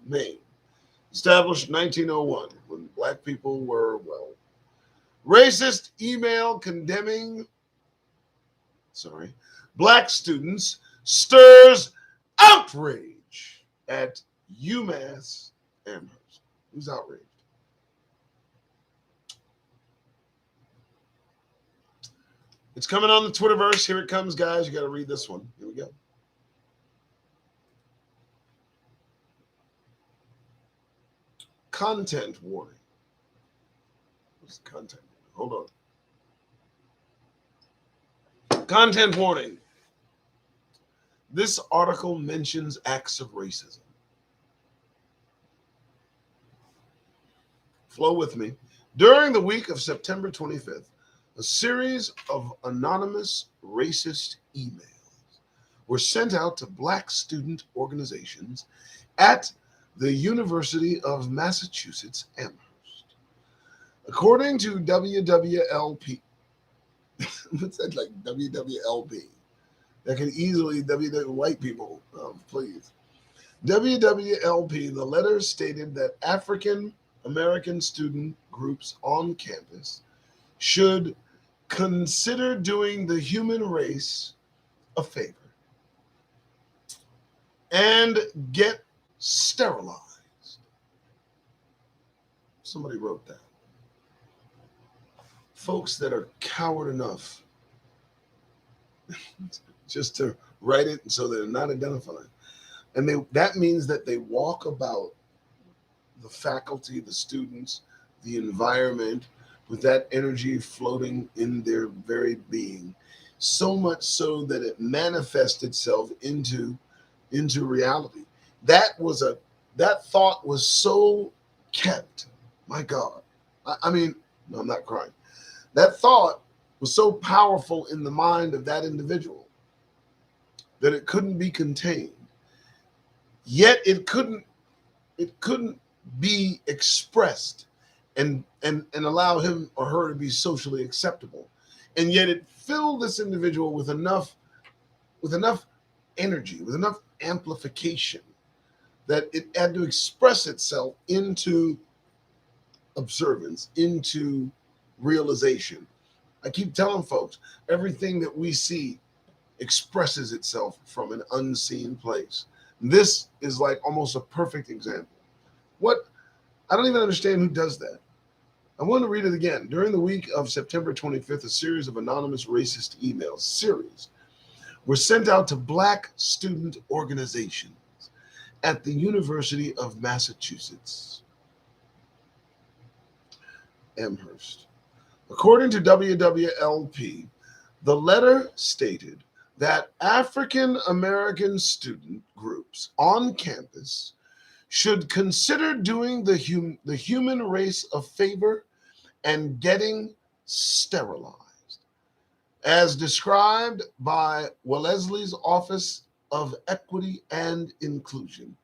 Maine. Established 1901 when black people were, racist email condemning, black students stirs outrage at UMass Amherst. Who's outraged? It's coming on the Twitterverse. Here it comes, guys. You got to read this one. Here we go. Content warning. What's the content? Hold on. Content warning. This article mentions acts of racism. Flow with me. During the week of September 25th, a series of anonymous racist emails were sent out to Black student organizations at the University of Massachusetts Amherst. According to WWLP, what's that, like WWLP? That can easily white people, please. WWLP, the letter stated that African American student groups on campus should consider doing the human race a favor and get sterilized. Somebody wrote that. Folks that are coward enough just to write it so they're not identified. And that means that they walk about the faculty, the students, the environment with that energy floating in their very being, so much so that it manifests itself into reality. That thought was so kept. My God. I mean, no, I'm not crying. That thought was so powerful in the mind of that individual that it couldn't be contained. Yet it couldn't be expressed and allow him or her to be socially acceptable. And yet it filled this individual with enough energy, with enough amplification that it had to express itself into observance, into realization. I keep telling folks, everything that we see expresses itself from an unseen place. This is like almost a perfect example. I don't even understand who does that. I want to read it again. During the week of September 25th, a series of anonymous racist emails were sent out to Black student organizations at the University of Massachusetts Amherst. According to WWLP, the letter stated that African American student groups on campus should consider doing the human race a favor and getting sterilized, as described by Wellesley's Office of Equity and Inclusion.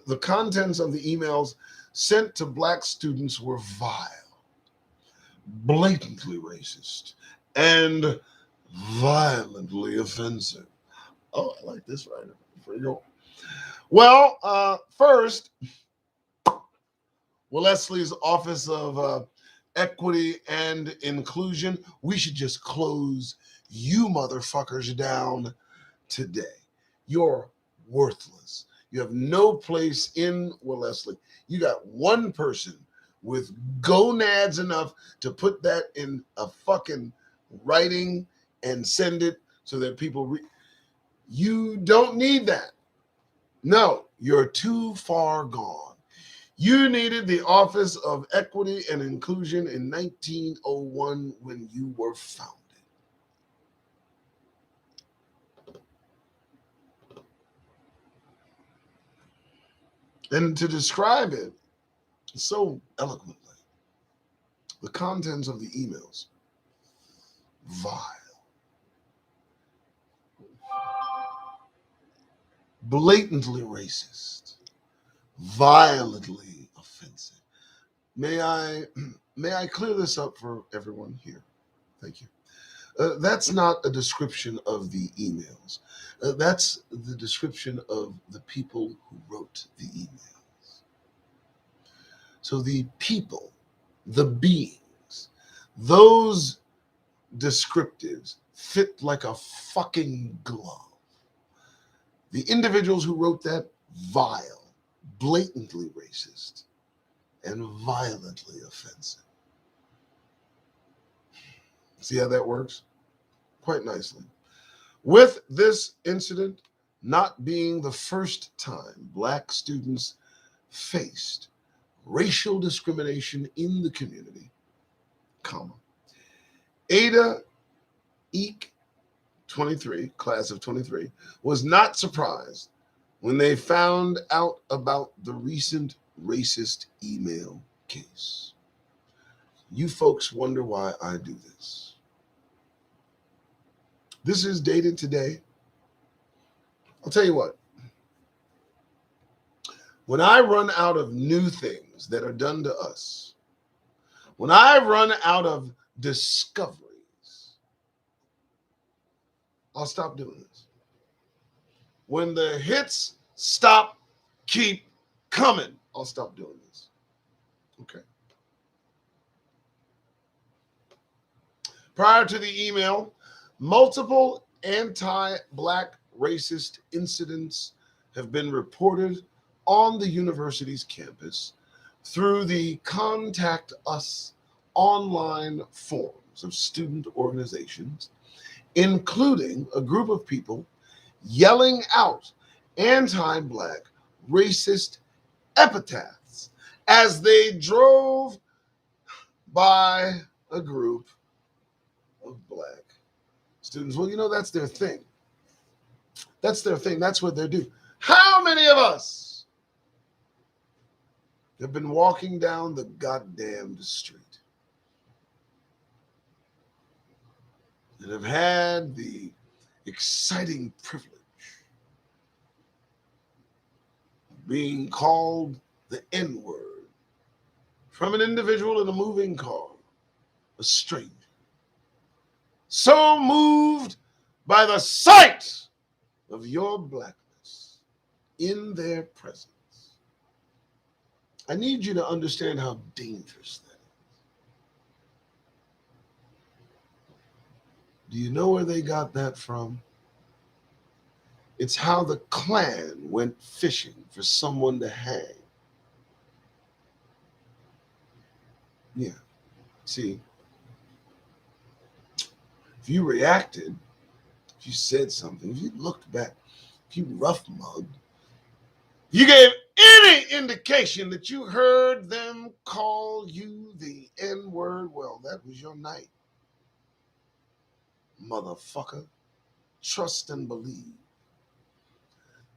The contents of the emails sent to Black students were vile, blatantly racist, and violently offensive. Oh, I like this right here. Well, first, Wellesley's Office of Equity and Inclusion, we should just close you motherfuckers down today. You're worthless. You have no place in Wellesley. You got one person with gonads enough to put that in a fucking writing and send it so that people read. You don't need that. No, you're too far gone. You needed the Office of Equity and Inclusion in 1901 when you were founded. And to describe it so eloquently, the contents of the emails, vile, blatantly racist, violently offensive. May I clear this up for everyone here? Thank you. That's not a description of the emails. That's the description of the people who wrote the emails. So the people, the beings, those descriptives fit like a fucking glove. The individuals who wrote that, vile, blatantly racist, and violently offensive. See how that works? Quite nicely. With this incident not being the first time Black students faced racial discrimination in the community, comma, Ada Eek 23, class of 23, was not surprised when they found out about the recent racist email case. You folks wonder why I do this. This is dated today. I'll tell you what. When I run out of new things that are done to us, when I run out of discoveries, I'll stop doing this. When the hits stop, keep coming, I'll stop doing this. Okay. Prior to the email, multiple anti-Black racist incidents have been reported on the university's campus through the Contact Us online forums of student organizations, including a group of people yelling out anti-Black racist epithets as they drove by a group of Black students. Well, you know, that's their thing. That's their thing. That's what they do. How many of us have been walking down the goddamn street and have had the exciting privilege of being called the N-word from an individual in a moving car, a stranger, so moved by the sight of your Blackness in their presence? I need you to understand how dangerous that is. Do you know where they got that from? It's how the Klan went fishing for someone to hang. Yeah. See, if you reacted, if you said something, if you looked back, if you rough mugged, you gave any indication that you heard them call you the N-word, well, that was your night. Motherfucker. Trust and believe.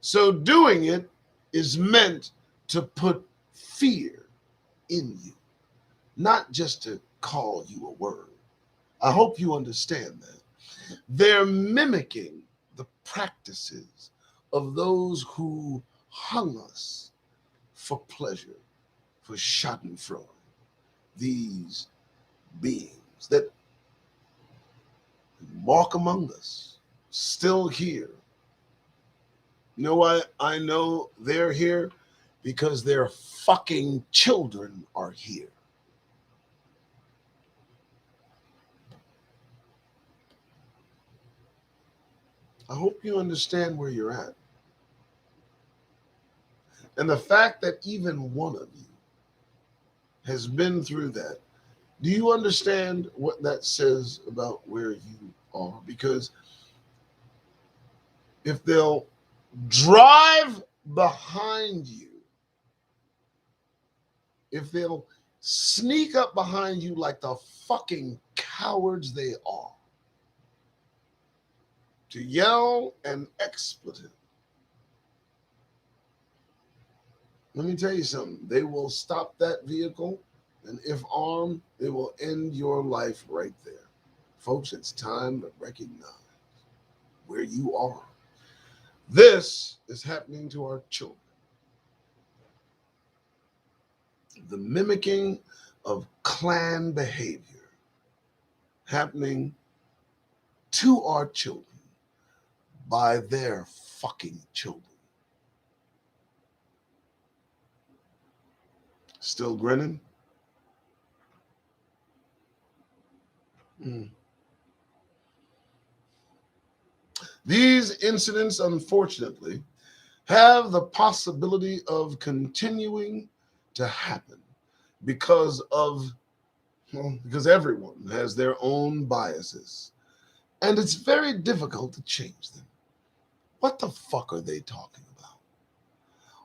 So doing it is meant to put fear in you, not just to call you a word. I hope you understand that. They're mimicking the practices of those who hung us for pleasure, for schadenfreude. These beings that walk among us, still here. You know why I know they're here? Because their fucking children are here. I hope you understand where you're at. And the fact that even one of you has been through that, do you understand what that says about where you are? Because if they'll drive behind you, if they'll sneak up behind you like the fucking cowards they are, to yell an expletive, let me tell you something. They will stop that vehicle, and if armed, they will end your life right there. Folks, it's time to recognize where you are. This is happening to our children. The mimicking of Klan behavior happening to our children by their fucking children. Still grinning? These incidents, unfortunately, have the possibility of continuing to happen because of Well, because everyone has their own biases, and it's very difficult to change them. What the fuck are they talking about?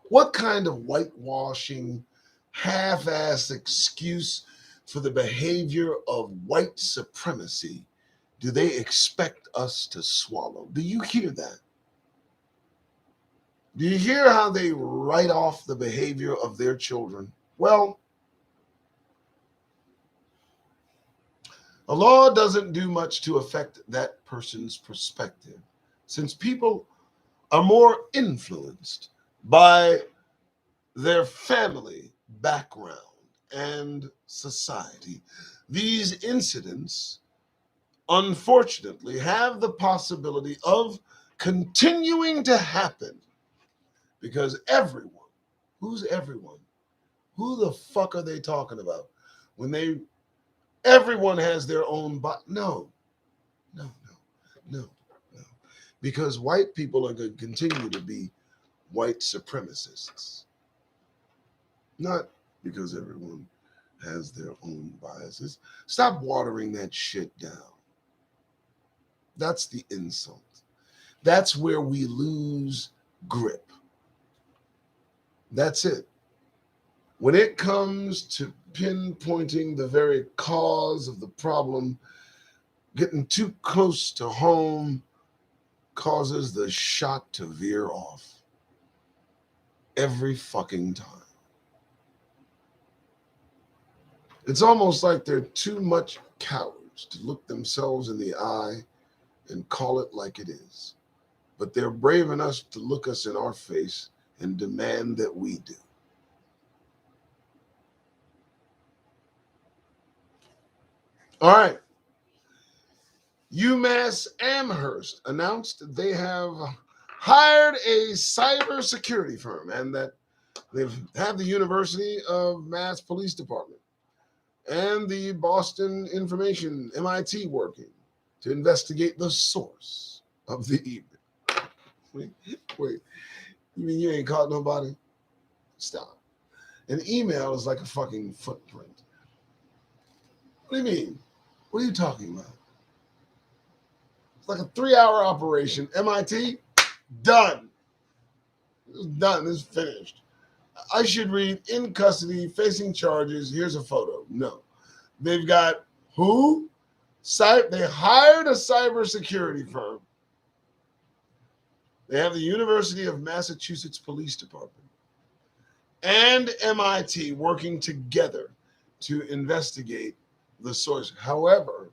What kind of whitewashing, half assed excuse for the behavior of white supremacy do they expect us to swallow? Do you hear that? Do you hear how they write off the behavior of their children? Well, a law doesn't do much to affect that person's perspective, since people are more influenced by their family background and society. These incidents, unfortunately, have the possibility of continuing to happen because everyone, who's everyone? Who the fuck are they talking about? When everyone has their own, no, no, no, no, no. Because white people are going to continue to be white supremacists. Not because everyone has their own biases. Stop watering that shit down. That's the insult. That's where we lose grip. That's it. When it comes to pinpointing the very cause of the problem, getting too close to home causes the shot to veer off every fucking time. It's almost like they're too much cowards to look themselves in the eye and call it like it is. But they're brave enough to look us in our face and demand that we do. All right. UMass Amherst announced they have hired a cybersecurity firm and that they've had the University of Mass Police Department and the Boston Information MIT working to investigate the source of the email. Wait, you mean you ain't caught nobody? Stop. An email is like a fucking footprint. What do you mean? What are you talking about? It's like a 3-hour operation. MIT, done. It's done. It's finished. I should read in custody, facing charges. Here's a photo. No. They've got who? They hired a cybersecurity firm. They have the University of Massachusetts Police Department and MIT working together to investigate the source. However,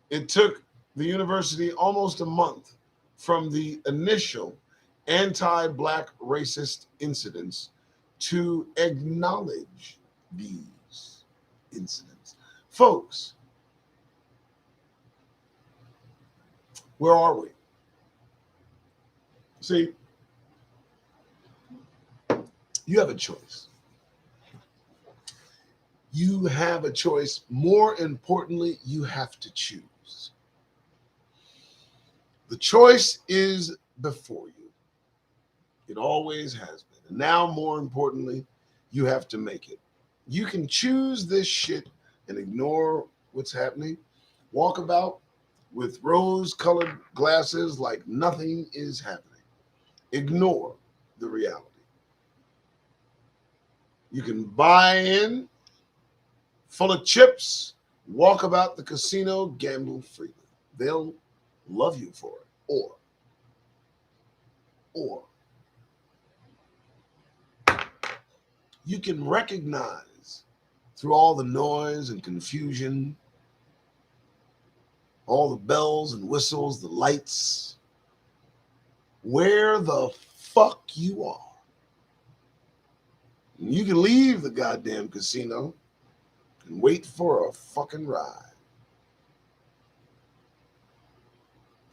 it took the university almost a month from the initial anti-Black racist incidents to acknowledge these incidents. Folks, where are we? See, you have a choice. You have a choice. More importantly, you have to choose. The choice is before you. It always has been. And now, more importantly, you have to make it. You can choose this shit and ignore what's happening. Walk about with rose-colored glasses like nothing is happening. Ignore the reality. You can buy in, full of chips, walk about the casino, gamble freely. They'll love you for it. Or you can recognize through all the noise and confusion, all the bells and whistles, the lights, where the fuck you are. You can leave the goddamn casino and wait for a fucking ride.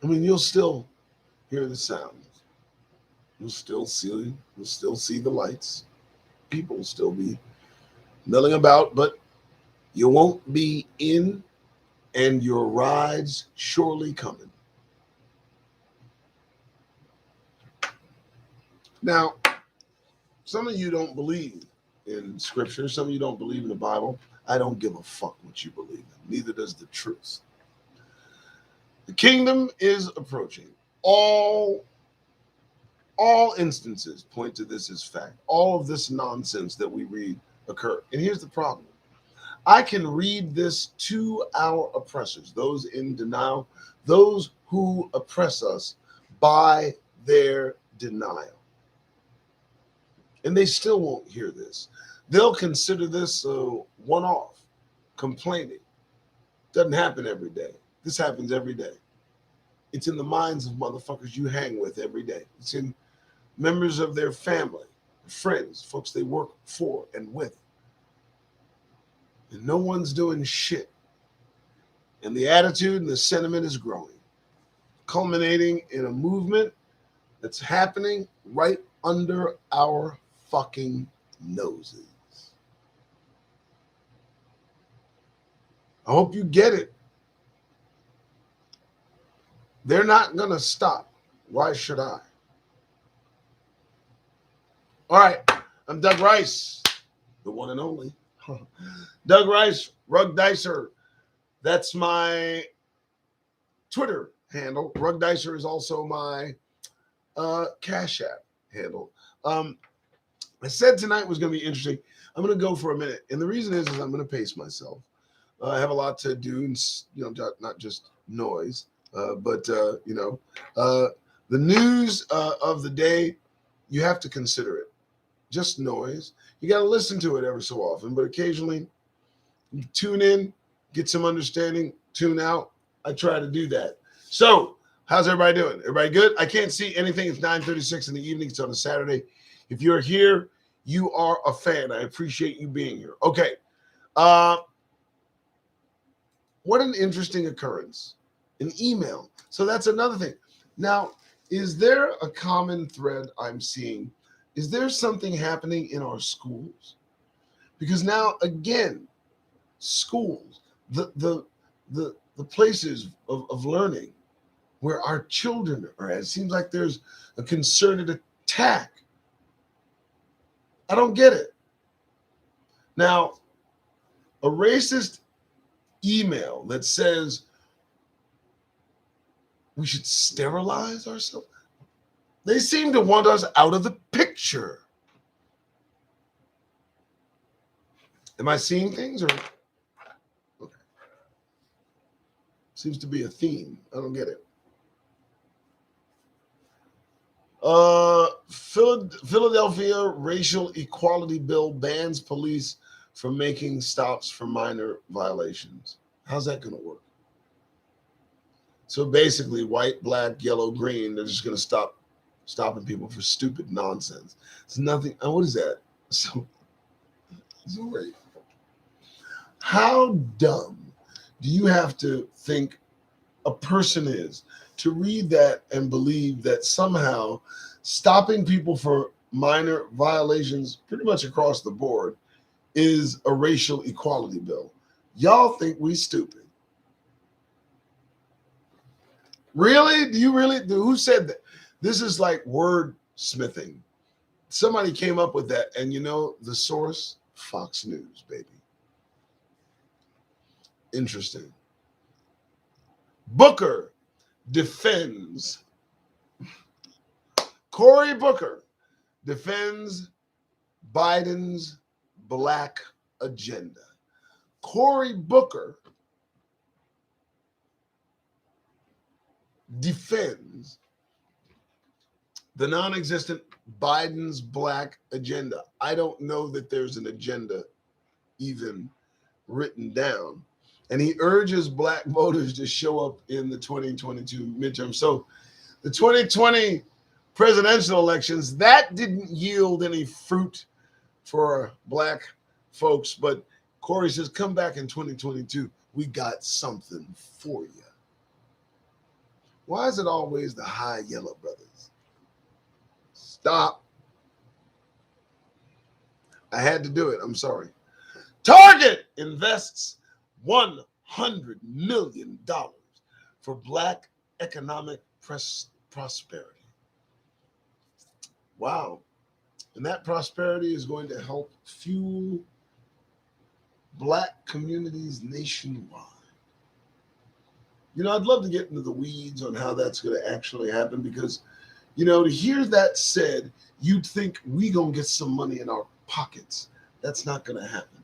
I mean, you'll still hear the sounds. You'll still see the lights. People will still be milling about, but you won't be in, and your ride's surely coming. Now, some of you don't believe in scripture. Some of you don't believe in the Bible. I don't give a fuck what you believe in. Neither does the truth. The kingdom is approaching. All instances point to this as fact. All of this nonsense that we read occur. And here's the problem. I can read this to our oppressors, those in denial, those who oppress us by their denial. And they still won't hear this. They'll consider this a one-off, complaining. Doesn't happen every day. This happens every day. It's in the minds of motherfuckers you hang with every day. It's in members of their family, friends, folks they work for and with. And no one's doing shit. And the attitude and the sentiment is growing, culminating in a movement that's happening right under our fucking noses. I hope you get it. They're not going to stop. Why should I? All right. I'm Doug Rice, the one and only. Doug Rice, Rug Dicer. That's my Twitter handle. Rug Dicer is also my Cash App handle. I said tonight was going to be interesting. I'm going to go for a minute. And the reason is I'm going to pace myself. I have a lot to do, and, not just noise, but the news of the day, you have to consider it. Just noise. You got to listen to it every so often, but occasionally you tune in, get some understanding, tune out. I try to do that. So how's everybody doing? Everybody good? I can't see anything. It's 9:36 in the evening. It's on a Saturday. If you're here, you are a fan. I appreciate you being here. Okay. What an interesting occurrence. An email. So that's another thing. Now, is there a common thread I'm seeing? Is there something happening in our schools? Because now, again, schools, the places of learning where our children are at, it seems like there's a concerted attack. I don't get it. Now, a racist email that says we should sterilize ourselves. They seem to want us out of the picture. Am I seeing things or? Okay. Seems to be a theme. I don't get it. Philadelphia racial equality bill bans police from making stops for minor violations. How's that going to work? So basically, white, black, yellow, green, they're just going to stopping people for stupid nonsense. It's nothing. What is that? So great. How dumb do you have to think a person is to read that and believe that somehow stopping people for minor violations pretty much across the board is a racial equality bill? Y'all think we stupid. Really? Do you really? Who said that? This is like wordsmithing. Somebody came up with that, and the source? Fox News, baby. Interesting. Booker defends. Cory Booker defends Biden's black agenda. Cory Booker defends the non-existent Biden's black agenda. I don't know that there's an agenda even written down. And he urges black voters to show up in the 2022 midterm. So the 2020 presidential elections, that didn't yield any fruit for black folks. But Cory says, come back in 2022. We got something for you. Why is it always the high yellow brothers? Stop. I had to do it. I'm sorry. Target invests $100 million for black economic prosperity. Wow. And that prosperity is going to help fuel black communities nationwide. I'd love to get into the weeds on how that's going to actually happen because, to hear that said, you'd think we going to get some money in our pockets. That's not going to happen.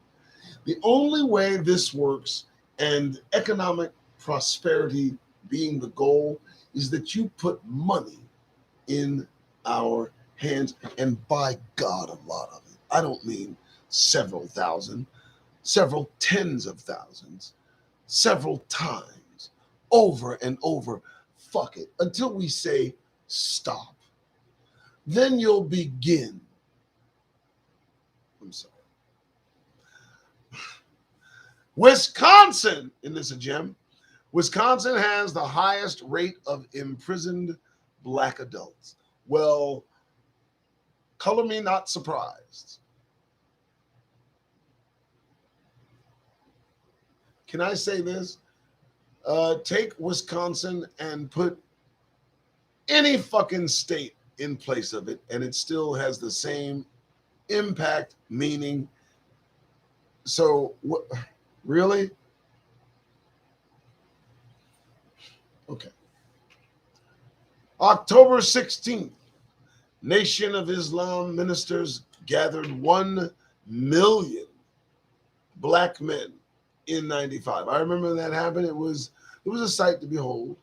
The only way this works, and economic prosperity being the goal, is that you put money in our hands, and by God, a lot of it. I don't mean several thousand, several tens of thousands, several times, over and over. Fuck it, until we say stop. Then you'll begin. I'm sorry. Wisconsin, in this gem, Wisconsin has the highest rate of imprisoned black adults. Well, color me not surprised. Can I say this? Take Wisconsin and put any fucking state in place of it, and it still has the same impact, meaning. So, what? Really? Okay. October 16th, Nation of Islam ministers gathered 1 million black men in 95. I remember when that happened. It was a sight to behold.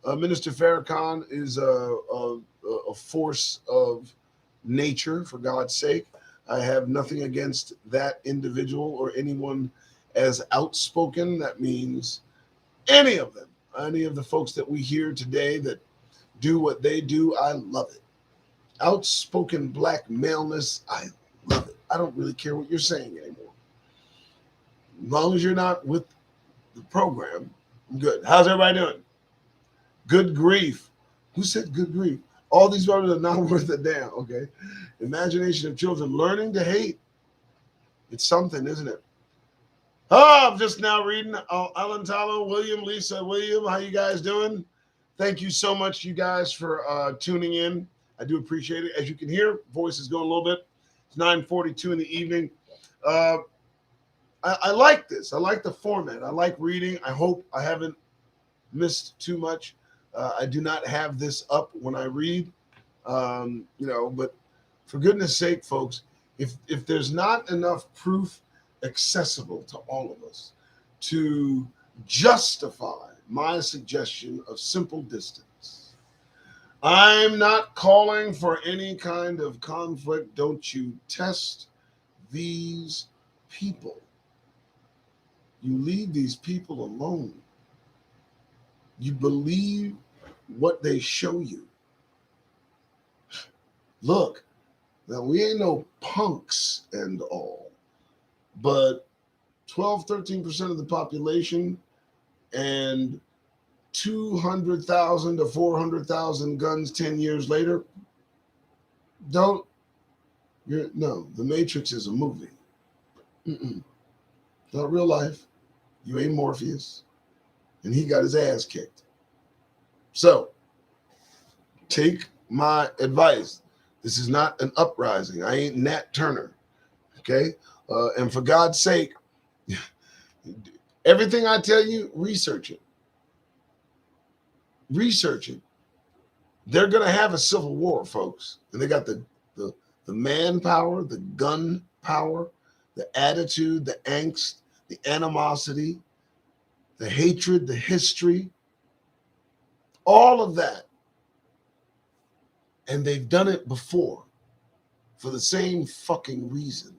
Minister Farrakhan is a force of nature, for God's sake. I have nothing against that individual or anyone as outspoken. That means any of them, any of the folks that we hear today that do what they do, I love it. Outspoken black maleness, I love it. I don't really care what you're saying anymore. As long as you're not with the program, I'm good. How's everybody doing? Good grief. Who said good grief? All these words are not worth a damn, okay? Imagination of children learning to hate. It's something, isn't it? Oh, I'm just now reading. Alan Talo, William, Lisa, William, how you guys doing? Thank you so much, you guys, for tuning in. I do appreciate it. As you can hear, voice is going a little bit. It's 9:42 in the evening. I like this. I like the format. I like reading. I hope I haven't missed too much. I do not have this up when I read, but for goodness sake, folks, if there's not enough proof accessible to all of us to justify my suggestion of simple distance, I'm not calling for any kind of conflict. Don't you test these people. You leave these people alone. You believe what they show you. Look, now we ain't no punks and all, but 12, 13% of the population and 200,000 to 400,000 guns 10 years later. The Matrix is a movie. Not real life. You ain't Morpheus. And he got his ass kicked. So, take my advice. This is not an uprising. I ain't Nat Turner. Okay? And for God's sake, everything I tell you, research it. Research it. They're going to have a civil war, folks. And they got the manpower, the gun power, the attitude, the angst, the animosity, the hatred, the history, all of that. And they've done it before for the same fucking reason.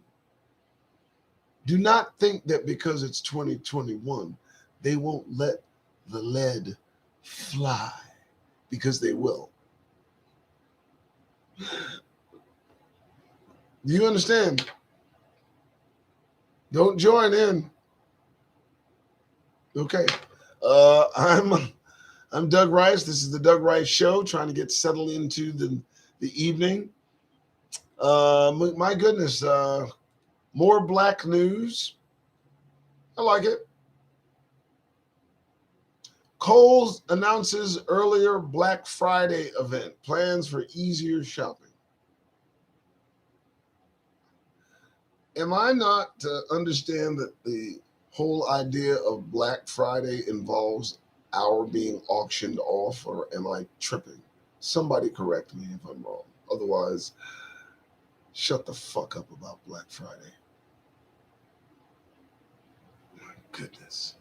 Do not think that because it's 2021, they won't let the lead fly, because they will. Do you understand? Don't join in. Okay. I'm Doug Rice. This is the Doug Rice Show, trying to get settled into the evening. My goodness, more black news. I like it. Kohl's announces earlier Black Friday event, plans for easier shopping. Am I not to understand that the whole idea of Black Friday involves our being auctioned off, or am I tripping? Somebody correct me if I'm wrong. Otherwise, shut the fuck up about Black Friday. My goodness.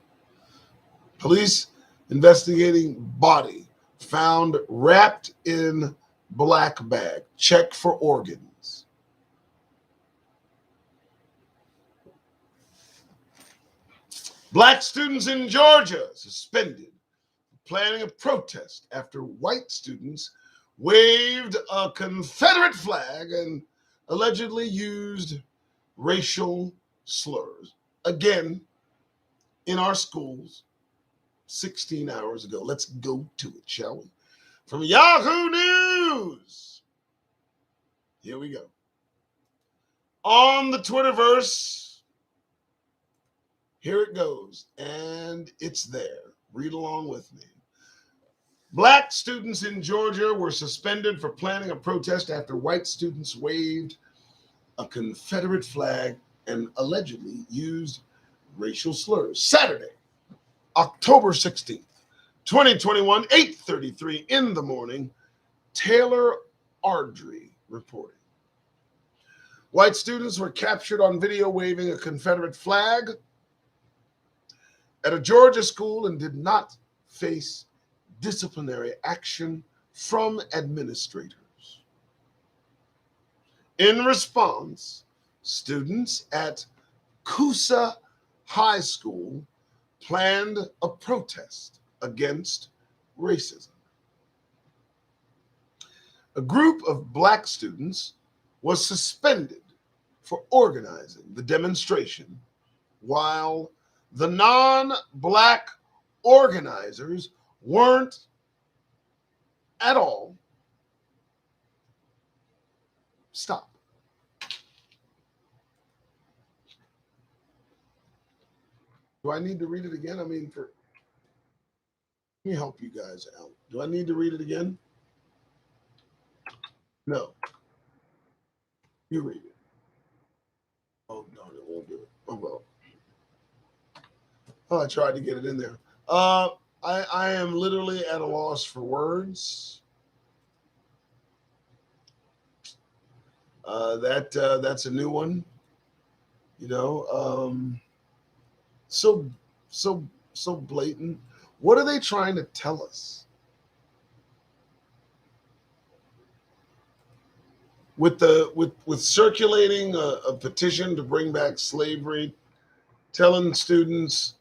Police investigating body found wrapped in black bag. Check for organs. Black students in Georgia suspended planning a protest after white students waved a Confederate flag and allegedly used racial slurs. Again, in our schools 16 hours ago. Let's go to it, shall we? From Yahoo News. Here we go. On the Twitterverse, here it goes, and it's there. Read along with me. Black students in Georgia were suspended for planning a protest after white students waved a Confederate flag and allegedly used racial slurs. Saturday, October 16th, 2021, 8:33 in the morning, Taylor Ardrey reporting. White students were captured on video waving a Confederate flag at a Georgia school and did not face disciplinary action from administrators. In response, students at Coosa High School planned a protest against racism. A group of black students was suspended for organizing the demonstration, while the non-black organizers weren't at all. Stop. Do I need to read it again? I mean, let me help you guys out. Do I need to read it again? No. You read it. Oh, no, it won't do it. Oh, well. Oh, I tried to get it in there. I am literally at a loss for words. That's a new one. You know, so so blatant. What are they trying to tell us? With circulating a petition to bring back slavery, telling students,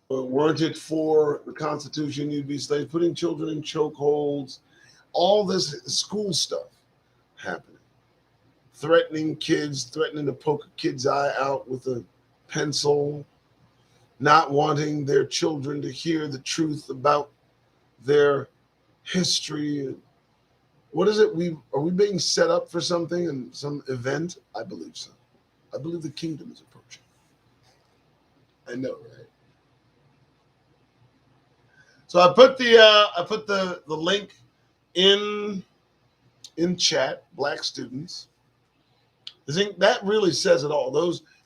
weren't it for the Constitution you'd be slaves, putting children in chokeholds, all this school stuff happening, threatening kids, threatening to poke a kid's eye out with a pencil, not wanting their children to hear the truth about their history. What is it? Are we being set up for something and some event? I believe so. I believe the kingdom is approaching. I know, right? So I put the link in chat. Black students. I think that really says it all.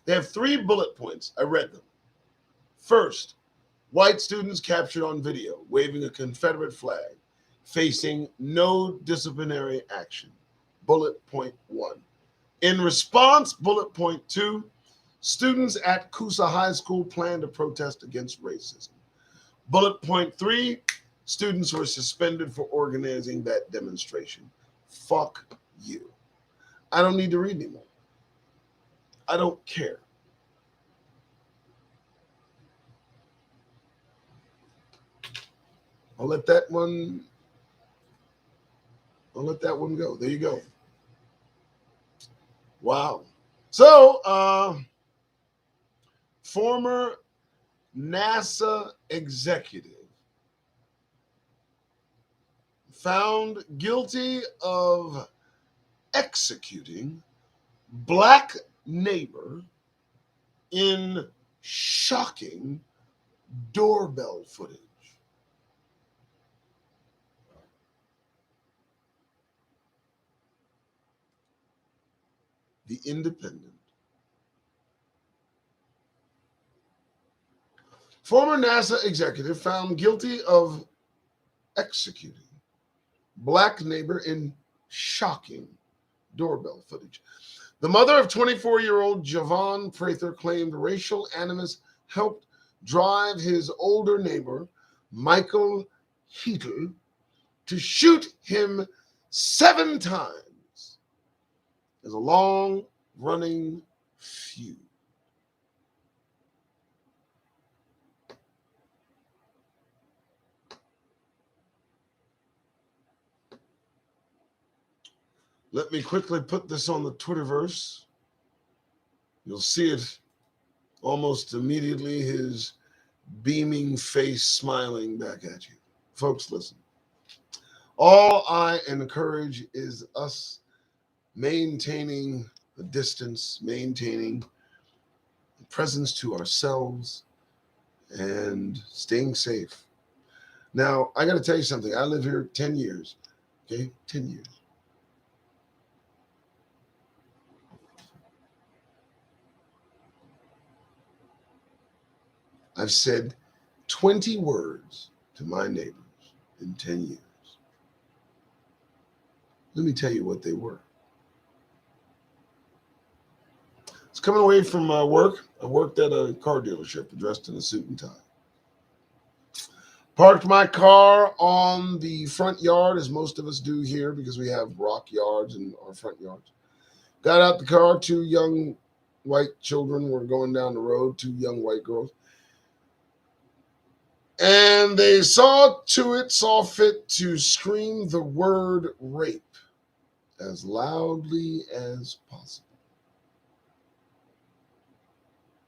They have 3 bullet points. I read them. First, white students captured on video waving a Confederate flag, facing no disciplinary action. Bullet point 1. In response, bullet point 2, students at Coosa High School plan to protest against racism. Bullet point 3, students were suspended for organizing that demonstration. Fuck you. I don't need to read anymore. I don't care. I'll let that one go. There you go. Wow. So, former NASA executive found guilty of executing black neighbor in shocking doorbell footage. The Independent. Former NASA executive found guilty of executing black neighbor in shocking doorbell footage. The mother of 24-year-old Javon Prather claimed racial animus helped drive his older neighbor, Michael Heatle, to shoot him 7 times as a long-running feud. Let me quickly put this on the Twitterverse. You'll see it almost immediately, his beaming face smiling back at you. Folks, listen. All I encourage is us maintaining the distance, maintaining presence to ourselves, and staying safe. Now, I got to tell you something. I live here 10 years, okay? 10 years. I've said 20 words to my neighbors in 10 years. Let me tell you what they were. It's coming away from work. I worked at a car dealership, dressed in a suit and tie. Parked my car on the front yard, as most of us do here, because we have rock yards in our front yards. Got out the car. 2 young white children were going down the road, 2 young white girls. And they saw fit to scream the word rape as loudly as possible.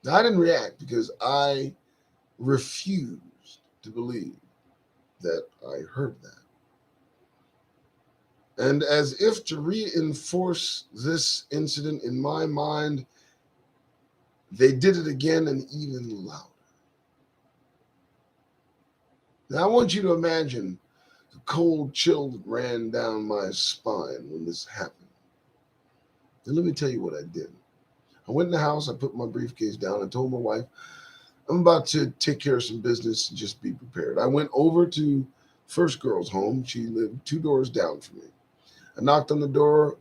Now, I didn't react because I refused to believe that I heard that. And as if to reinforce this incident in my mind, they did it again and even louder. Now, I want you to imagine the cold chill that ran down my spine when this happened. And let me tell you what I did. I went in the house, I put my briefcase down, I told my wife, I'm about to take care of some business and just be prepared. I went over to first girl's home. She lived 2 doors down from me. I knocked on the door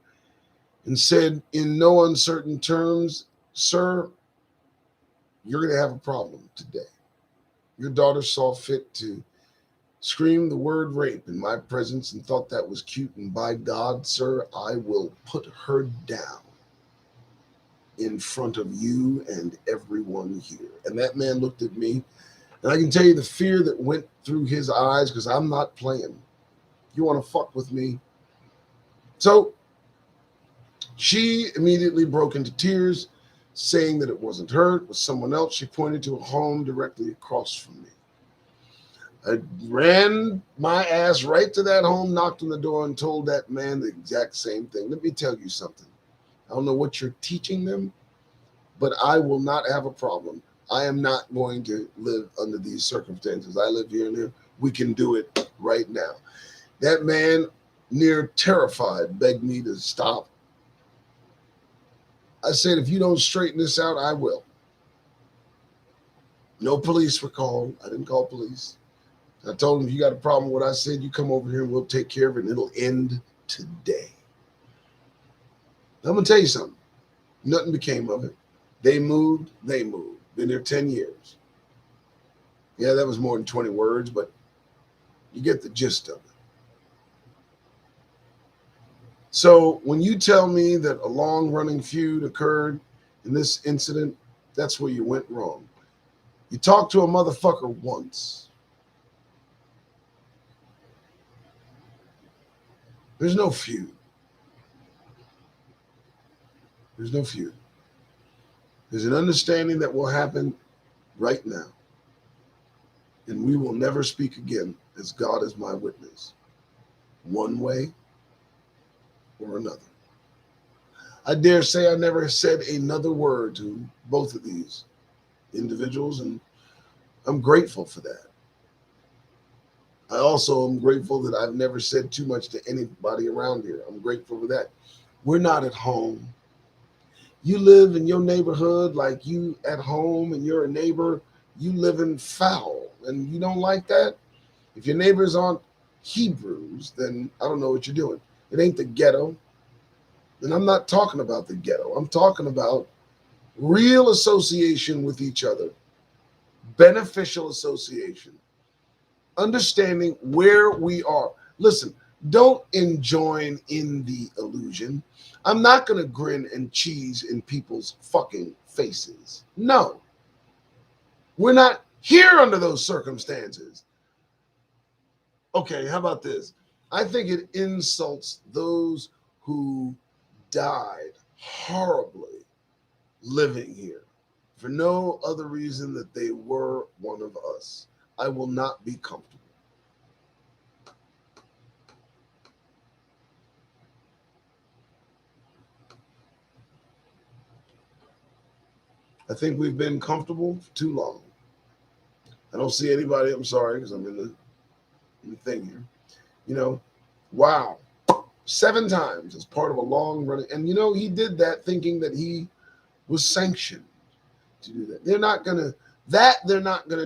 and said in no uncertain terms, sir, you're going to have a problem today. Your daughter saw fit to scream the word rape in my presence and thought that was cute. And by God, sir, I will put her down in front of you and everyone here. And that man looked at me, and I can tell you the fear that went through his eyes, because I'm not playing. You want to fuck with me? So she immediately broke into tears, saying that it wasn't her, it was someone else. She pointed to a home directly across from me. I ran my ass right to that home, knocked on the door, and told that man the exact same thing. Let me tell you something. I don't know what you're teaching them, but I will not have a problem. I am not going to live under these circumstances. I live here and there. We can do it right now. That man, near terrified, begged me to stop. I said, if you don't straighten this out, I will. No police were called. I didn't call police. I told him, if you got a problem with what I said, you come over here and we'll take care of it, and it'll end today. I'm going to tell you something. Nothing became of it. They moved. Been there 10 years. Yeah, that was more than 20 words, but you get the gist of it. So when you tell me that a long-running feud occurred in this incident, that's where you went wrong. You talked to a motherfucker once. There's no feud. There's no feud. There's an understanding that will happen right now. And we will never speak again, as God is my witness, one way or another. I dare say I never said another word to both of these individuals, and I'm grateful for that. I also am grateful that I've never said too much to anybody around here. I'm grateful for that. We're not at home. You live in your neighborhood like you at home and you're a neighbor. You live in foul, and you don't like that. If your neighbors aren't Hebrews, then I don't know what you're doing. It ain't the ghetto. And I'm not talking about the ghetto. I'm talking about real association with each other, beneficial association, understanding where we are. Listen, don't enjoin in the illusion. I'm not going to grin and cheese in people's fucking faces. No, we're not here under those circumstances. Okay, how about this? I think it insults those who died horribly living here for no other reason that they were one of us. I will not be comfortable. I think we've been comfortable for too long. I don't see anybody. I'm sorry because I'm in the thing here. You know, wow, 7 times as part of a long running. And he did that thinking that he was sanctioned to do that. They're not gonna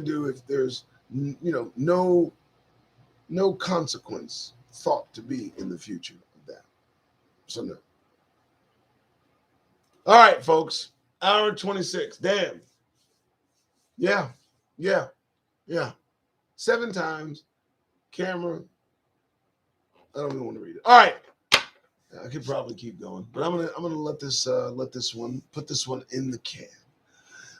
do if there's no consequence thought to be in the future of that. So no. All right, folks. Hour 26. Damn. Yeah. Yeah. Yeah. 7 times. Camera. I don't even want to read it. All right. I could probably keep going, but I'm gonna let this put this one in the can.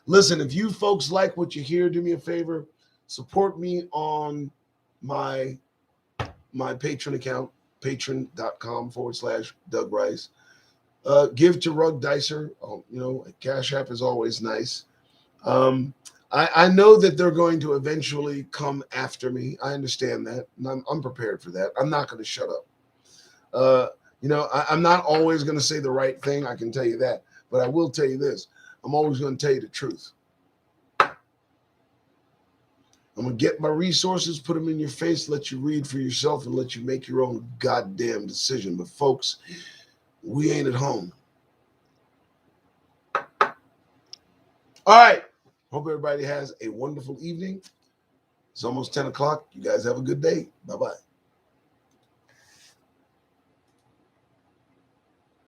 Listen, if you folks like what you hear, do me a favor, support me on my Patreon account, patreon.com/Doug Rice. Give to Rug Dicer. Cash App is always nice. I know that they're going to eventually come after me. I understand that, and I'm prepared for that. I'm not going to shut up. I'm not always going to say the right thing. I can tell you that, but I will tell you this: I'm always going to tell you the truth. I'm going to get my resources, put them in your face, let you read for yourself, and let you make your own goddamn decision. But folks, we ain't at home. All right. Hope everybody has a wonderful evening. It's almost 10 o'clock. You guys have a good day. Bye-bye.